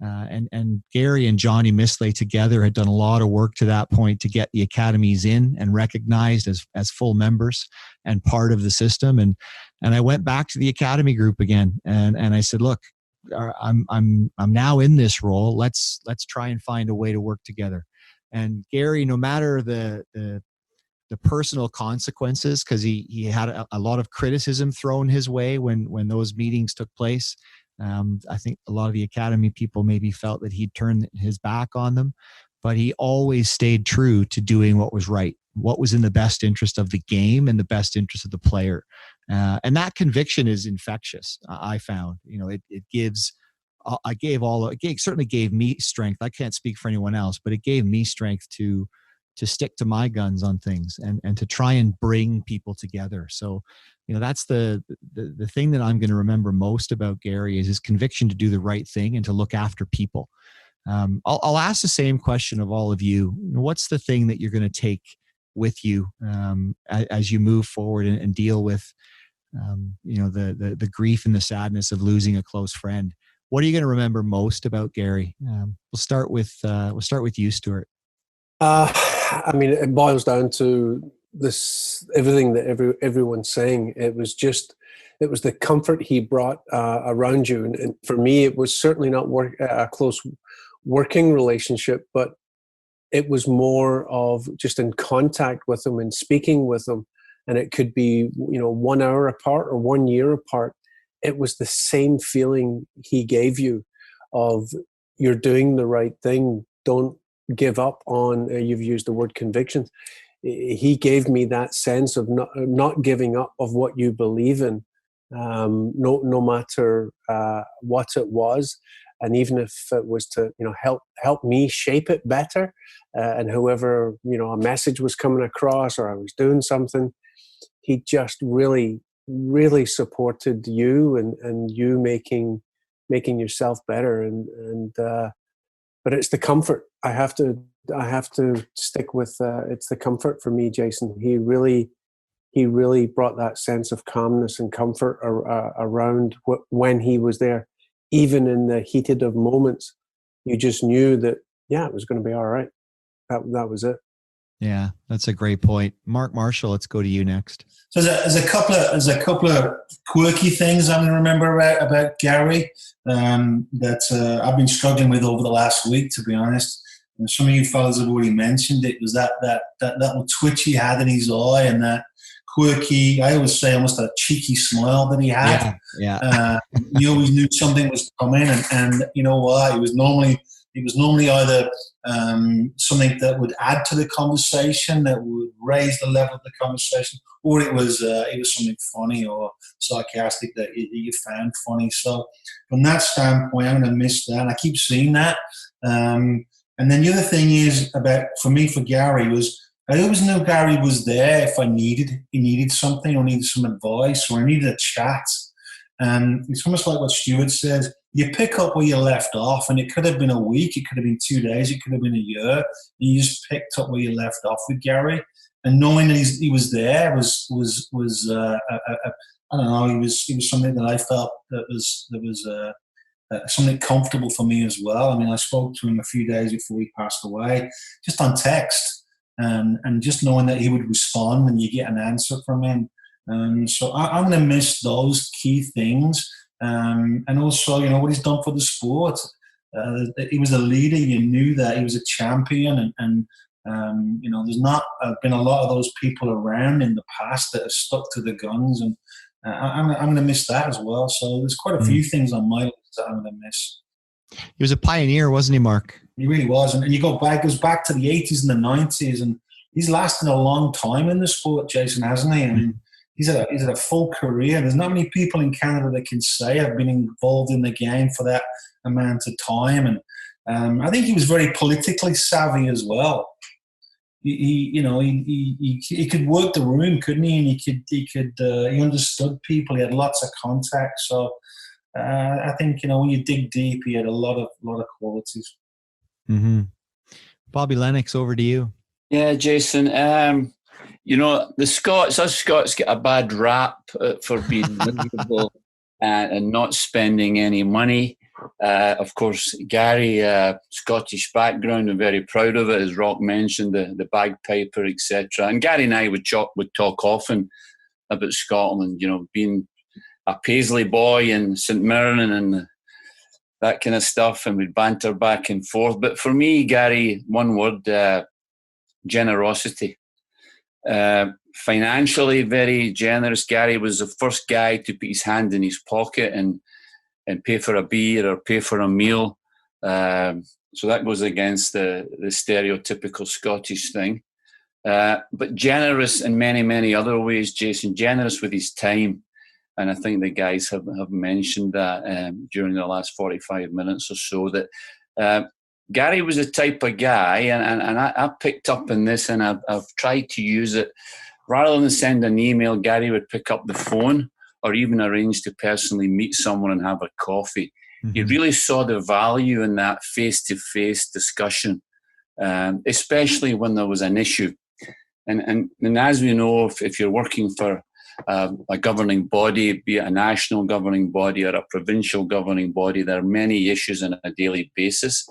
And Gary and Johnny Misley together had done a lot of work to that point to get the academies in and recognized as full members and part of the system. And I went back to the academy group again, and I said, look, I'm now in this role. Let's try and find a way to work together. And Gary, no matter the personal consequences, because he had a lot of criticism thrown his way when those meetings took place. I think a lot of the academy people maybe felt that he'd turned his back on them, but he always stayed true to doing what was right, what was in the best interest of the game and the best interest of the player. And that conviction is infectious. I found, you know, it certainly gave me strength. I can't speak for anyone else, but it gave me strength to stick to my guns on things and to try and bring people together. So, you know, that's the thing that I'm going to remember most about Gary is his conviction to do the right thing and to look after people. I'll ask the same question of all of you. What's the thing that you're going to take with you as you move forward and deal with, you know, the grief and the sadness of losing a close friend? What are you going to remember most about Gary? We'll start with you, Stuart. I mean, it boils down to this, everything that everyone's saying. It was the comfort he brought around you. And for me, it was certainly not a close working relationship, but it was more of just in contact with him and speaking with him. And it could be, you know, 1 hour apart or 1 year apart. It was the same feeling he gave you of you're doing the right thing. Don't give up on, you've used the word convictions. He gave me that sense of not giving up of what you believe in, no matter what it was. And even if it was to, you know, help me shape it better, and however, you know, a message was coming across or I was doing something, he just really, really supported you and you making yourself better. But it's the comfort. I have to stick with it's the comfort for me, Jason. He really brought that sense of calmness and comfort around when he was there. Even in the heated of moments, you just knew that, yeah, it was going to be all right. That was it. Yeah, that's a great point. Mark Marshall, let's go to you next. So there's a couple of quirky things I'm going to remember about Gary that I've been struggling with over the last week, to be honest. And some of you fellas have already mentioned it. Was that little twitch he had in his eye and that quirky, I always say almost a cheeky smile that he had. Yeah. You always knew something was coming, and you know what? It was normally either something that would add to the conversation, that would raise the level of the conversation, or it was something funny or sarcastic that you found funny. So from that standpoint, I'm going to miss that. And I keep seeing that. And then the other thing is for Gary was, I always knew Gary was there if he needed something or needed some advice or I needed a chat. It's almost like what Stuart says. You pick up where you left off, and it could have been a week, it could have been 2 days, it could have been a year. And you just picked up where you left off with Gary, and knowing that he was there was I don't know. He was something that I felt that was something comfortable for me as well. I mean, I spoke to him a few days before he passed away, just on text, and just knowing that he would respond and you get an answer from him. So I'm going to miss those key things. And also, you know, what he's done for the sport. He was a leader. You knew that he was a champion, and you know, there's not been a lot of those people around in the past that have stuck to the guns, and I'm going to miss that as well. So there's quite a few things on my list that I'm going to miss. He was a pioneer, wasn't he, Mark? He really was, and you goes back to the 80s and the 90s, and he's lasted a long time in the sport, Jason, hasn't he? I mean, he's had a full career. There's not many people in Canada that can say I've been involved in the game for that amount of time. And I think he was very politically savvy as well. He could work the room, couldn't he? And he understood people. He had lots of contacts. So I think, when you dig deep, he had a lot of qualities. Mm-hmm. Bobby Lennox, over to you. Yeah, Jason. The Scots, us Scots, get a bad rap for being miserable and not spending any money. Of course, Gary, Scottish background, and very proud of it, as Rock mentioned, the bagpiper, etc. And Gary and I would talk often about Scotland, being a Paisley boy in St Mirren and that kind of stuff, and we'd banter back and forth. But for me, Gary, one word, generosity. Financially very generous. Gary was the first guy to put his hand in his pocket and pay for a beer or pay for a meal. So that goes against the stereotypical Scottish thing. But generous in many, many other ways, Jason. Generous with his time. And I think the guys have mentioned that during the last 45 minutes or so, that Gary was the type of guy, and I picked up on this, and I've tried to use it. Rather than send an email, Gary would pick up the phone or even arrange to personally meet someone and have a coffee. Mm-hmm. He really saw the value in that face-to-face discussion, especially when there was an issue. And as we know, if you're working for a governing body, be it a national governing body or a provincial governing body, there are many issues on a daily basis.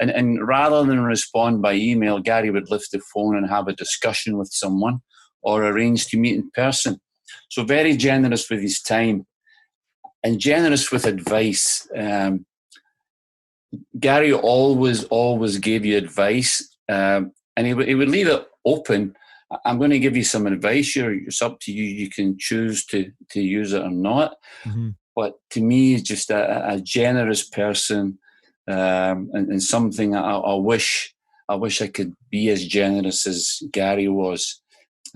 And rather than respond by email, Gary would lift the phone and have a discussion with someone or arrange to meet in person. So very generous with his time and generous with advice. Gary always gave you advice, and he would leave it open. I'm going to give you some advice here. It's up to you. You can choose to use it or not. Mm-hmm. But to me, he's just a generous person, and something I wish I could be as generous as Gary was.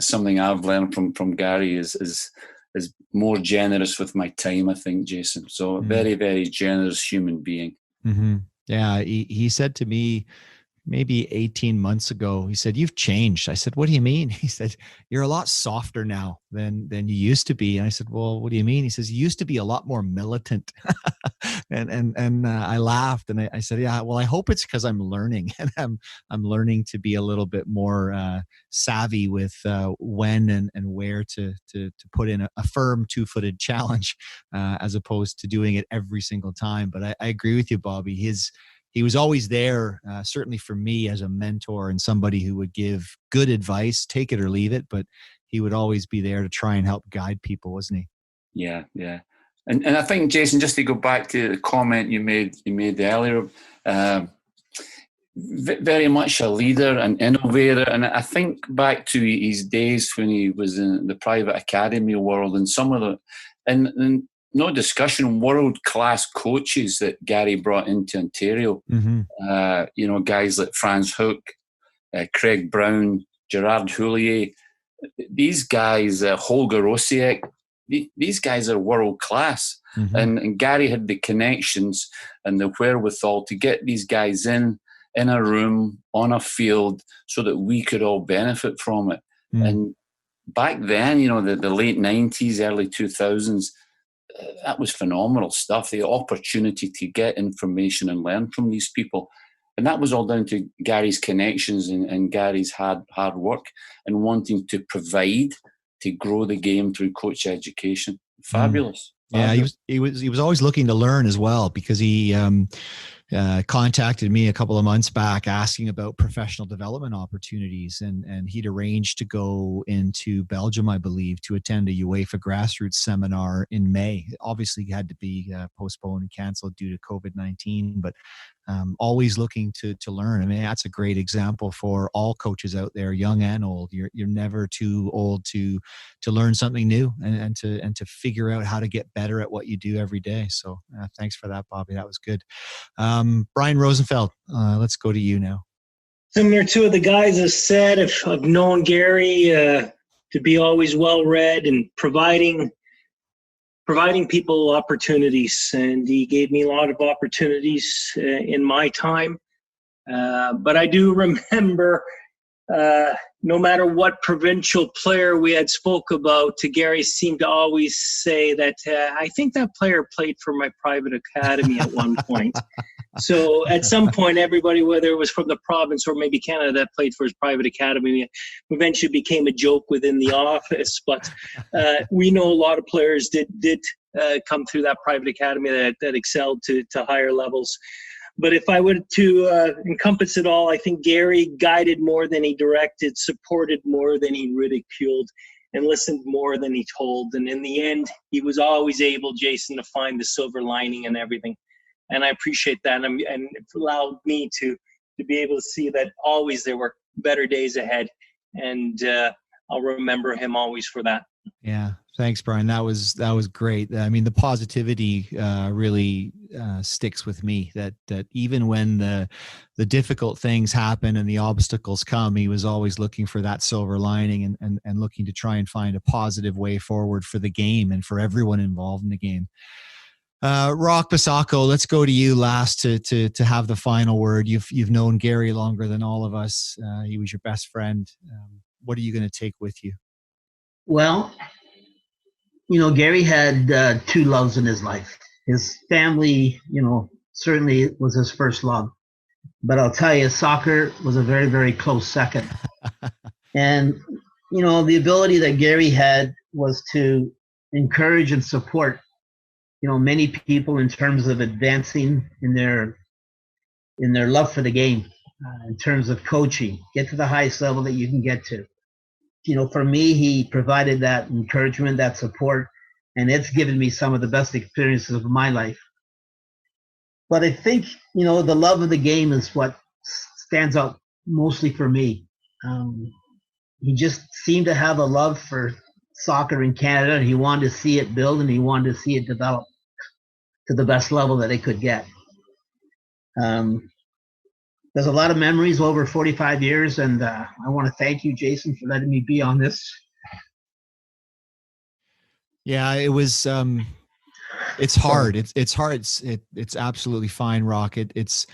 Something I've learned from Gary is more generous with my time, I think, Jason. So a very, very generous human being. Mm-hmm. Yeah, he said to me maybe 18 months ago, he said, "You've changed." I said, "What do you mean?" He said, "You're a lot softer now than you used to be." And I said, "Well, what do you mean?" He says, "You used to be a lot more militant." and I laughed and I said, "Yeah, well, I hope it's because I'm learning and I'm learning to be a little bit more savvy with when and where to put in a firm 2-footed challenge as opposed to doing it every single time." But I agree with you, Bobby. He was always there, certainly for me as a mentor and somebody who would give good advice, take it or leave it, but he would always be there to try and help guide people, wasn't he? Yeah. And I think, Jason, just to go back to the comment you made earlier, very much a leader, an innovator. And I think back to his days when he was in the private academy world and some of the, and no discussion, world-class coaches that Gary brought into Ontario. Mm-hmm. Guys like Franz Hook, Craig Brown, Gerard Houllier. These guys, Holger Osiek, these guys are world-class. Mm-hmm. And Gary had the connections and the wherewithal to get these guys in a room, on a field, so that we could all benefit from it. Mm. And back then, the late 90s, early 2000s, that was phenomenal stuff. The opportunity to get information and learn from these people. And that was all down to Gary's connections and Gary's hard work and wanting to provide to grow the game through coach education. Fabulous. Yeah, he was always looking to learn as well, because he contacted me a couple of months back asking about professional development opportunities, and he'd arranged to go into Belgium, I believe, to attend a UEFA grassroots seminar in May. Obviously, it had to be postponed and canceled due to COVID-19, but always looking to learn. I mean, that's a great example for all coaches out there, young and old. You're never too old to learn something new and to figure out how to get better at what you do every day. So thanks for that, Bobby. That was good. Brian Rosenfeld, let's go to you now. Similar to what the guys have said, I've known Gary to be always well-read and providing people opportunities, and he gave me a lot of opportunities in my time. But I do remember no matter what provincial player we had spoke about, Gary seemed to always say that I think that player played for my private academy at one point. So at some point, everybody, whether it was from the province or maybe Canada, that played for his private academy, eventually became a joke within the office. But we know a lot of players did come through that private academy that excelled to higher levels. But if I were to encompass it all, I think Gary guided more than he directed, supported more than he ridiculed, and listened more than he told. And in the end, he was always able, Jason, to find the silver lining in everything. And I appreciate that. And it allowed me to be able to see that always there were better days ahead. And I'll remember him always for that. Yeah. Thanks, Brian. That was great. I mean, the positivity really sticks with me, that even when the difficult things happen and the obstacles come, he was always looking for that silver lining and looking to try and find a positive way forward for the game and for everyone involved in the game. Rock Basako, let's go to you last to have the final word. You've known Gary longer than all of us. He was your best friend. What are you going to take with you? Well, Gary had two loves in his life. His family, certainly was his first love. But I'll tell you, soccer was a very, very close second. And, the ability that Gary had was to encourage and support, many people in terms of advancing in their love for the game, in terms of coaching, get to the highest level that you can get to. For me, he provided that encouragement, that support, and it's given me some of the best experiences of my life. But I think, the love of the game is what stands out mostly for me. He just seemed to have a love for soccer in Canada, and he wanted to see it build and he wanted to see it develop to the best level that it could get. There's a lot of memories over 45 years, and I want to thank you, Jason, for letting me be on this. Yeah, it was. It's hard. It's hard. It's absolutely fine, Rock. It's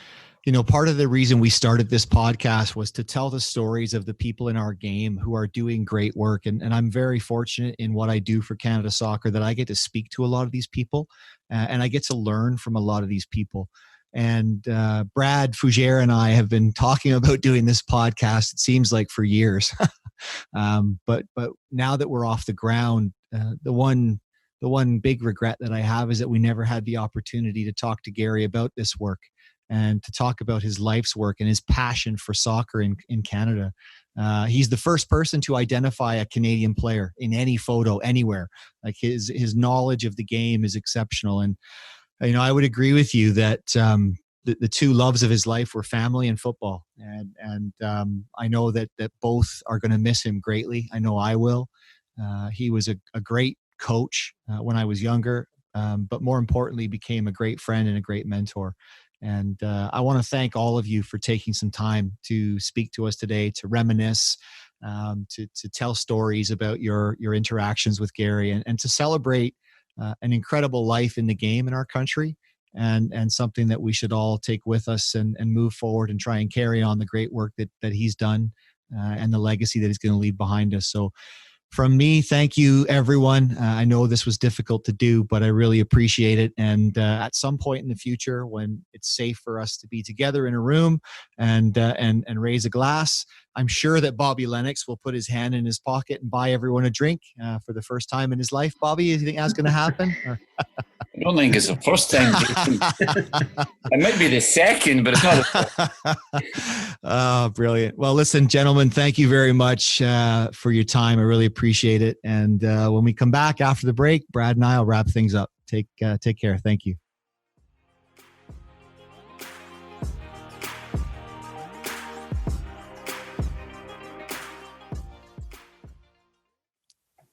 part of the reason we started this podcast was to tell the stories of the people in our game who are doing great work. And I'm very fortunate in what I do for Canada Soccer that I get to speak to a lot of these people and I get to learn from a lot of these people. And Brad Fougere and I have been talking about doing this podcast, it seems like for years. But now that we're off the ground, the one big regret that I have is that we never had the opportunity to talk to Gary about this work and to talk about his life's work and his passion for soccer in Canada. He's the first person to identify a Canadian player in any photo anywhere. Like his knowledge of the game is exceptional. And, I would agree with you that the two loves of his life were family and football. And I know that both are going to miss him greatly. I know I will. He was a great coach when I was younger, but more importantly, became a great friend and a great mentor. And I want to thank all of you for taking some time to speak to us today, to reminisce, to tell stories about your interactions with Gary and to celebrate an incredible life in the game in our country and something that we should all take with us and move forward and try and carry on the great work that he's done and the legacy that he's going to leave behind us. So from me, thank you, everyone. I know this was difficult to do, but I really appreciate it. And at some point in the future, when it's safe for us to be together in a room and raise a glass, I'm sure that Bobby Lennox will put his hand in his pocket and buy everyone a drink for the first time in his life. Bobby, you think that's going to happen? I don't think it's the first time. It might be the second, but it's not. Oh, brilliant. Well, listen, gentlemen, thank you very much for your time. I really appreciate it. And when we come back after the break, Brad and I will wrap things up. Take care. Thank you.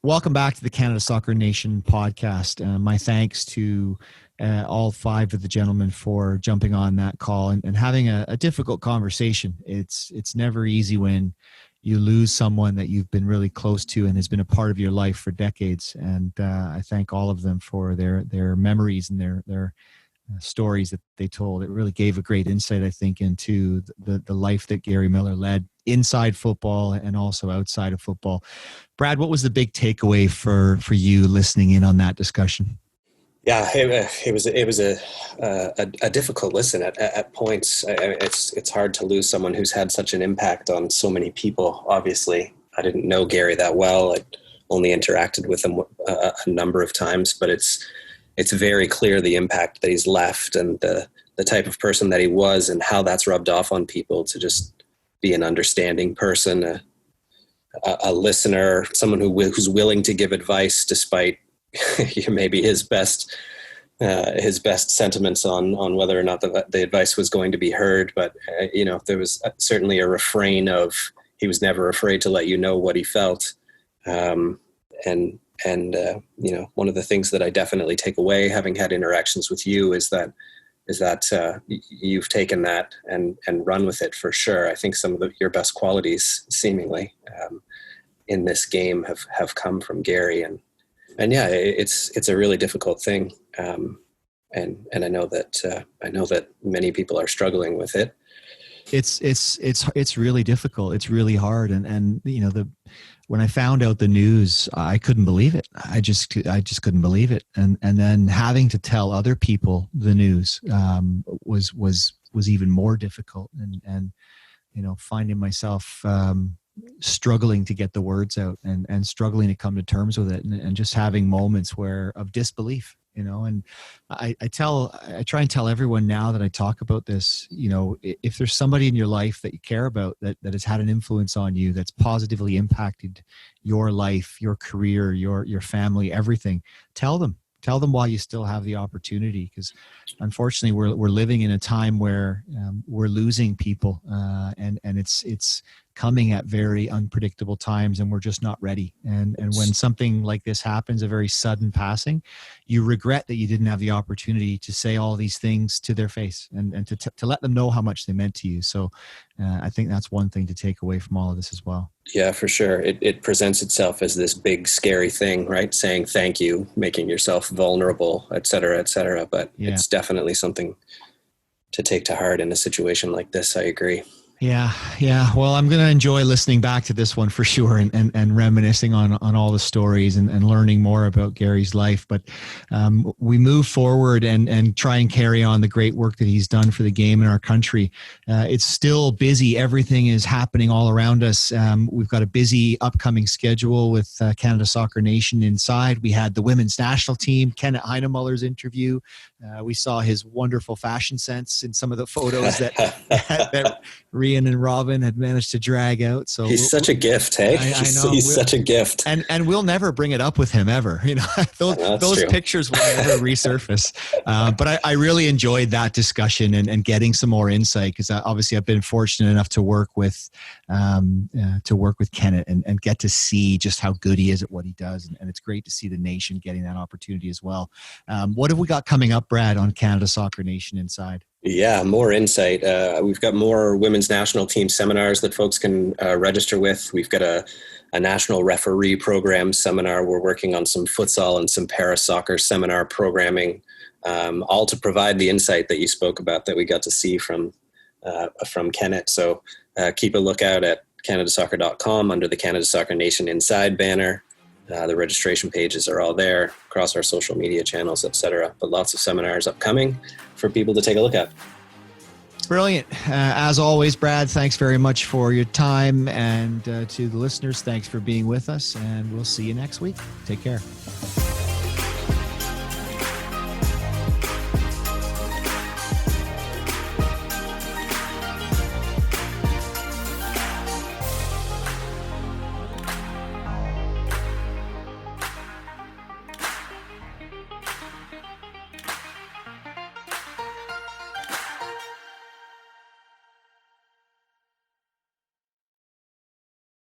Welcome back to the Canada Soccer Nation podcast. My thanks to all five of the gentlemen for jumping on that call and having a difficult conversation. It's never easy when you lose someone that you've been really close to and has been a part of your life for decades. And I thank all of them for their memories and their stories that they told. It really gave a great insight, I think, into the life that Gary Miller led inside football and also outside of football. Brad, what was the big takeaway for you listening in on that discussion? Yeah, it was a difficult listen at points. It's hard to lose someone who's had such an impact on so many people. Obviously, I didn't know Gary that well. I only interacted with him a number of times, but it's very clear the impact that he's left and the type of person that he was and how that's rubbed off on people, to just be an understanding person, a listener, someone who's willing to give advice despite maybe his best sentiments on whether or not the advice was going to be heard. But there was certainly a refrain of, he was never afraid to let you know what he felt. And one of the things that I definitely take away, having had interactions with you, is that you've taken that and run with it for sure. I think some of your best qualities, seemingly, in this game have come from Gary, and yeah, it's a really difficult thing, and I know that many people are struggling with it. It's really difficult. It's really hard, and when I found out the news, I couldn't believe it. I just couldn't believe it. And then having to tell other people the news was even more difficult. And finding myself struggling to get the words out and struggling to come to terms with it, and just having moments of disbelief. And I try and tell everyone now that I talk about this, if there's somebody in your life that you care about that has had an influence on you, that's positively impacted your life, your career, your family, everything, tell them while you still have the opportunity, because unfortunately we're living in a time where we're losing people, and it's coming at very unpredictable times, and we're just not ready. And when something like this happens, a very sudden passing, you regret that you didn't have the opportunity to say all these things to their face and to let them know how much they meant to you. So I think that's one thing to take away from all of this as well. Yeah, for sure. It presents itself as this big, scary thing, right? Saying thank you, making yourself vulnerable, et cetera, et cetera. But It's definitely something to take to heart in a situation like this. I agree. Yeah. Well, I'm going to enjoy listening back to this one for sure, and reminiscing on all the stories and learning more about Gary's life. But we move forward and try and carry on the great work that he's done for the game in our country. It's still busy. Everything is happening all around us. We've got a busy upcoming schedule with Canada Soccer Nation inside. We had the women's national team, Kenneth Heinemuller's interview. We saw his wonderful fashion sense in some of the photos that Rian and Robin had managed to drag out. So he's such a gift, hey? I know. He's such a gift. And we'll never bring it up with him ever. Those pictures will never resurface. But I really enjoyed that discussion and getting some more insight, because obviously I've been fortunate enough to work with Kenneth and get to see just how good he is at what he does. And it's great to see the nation getting that opportunity as well. What have we got coming up, Brad, on Canada Soccer Nation Inside? Yeah, more insight. We've got more women's national team seminars that folks can register with. We've got a national referee program seminar. We're working on some futsal and some para soccer seminar programming, all to provide the insight that you spoke about that we got to see from Kenneth. So keep a lookout at canadasoccer.com under the Canada Soccer Nation Inside banner. The registration pages are all there across our social media channels, etc. But lots of seminars upcoming for people to take a look at. Brilliant. As always, Brad, thanks very much for your time. And to the listeners, thanks for being with us. And we'll see you next week. Take care.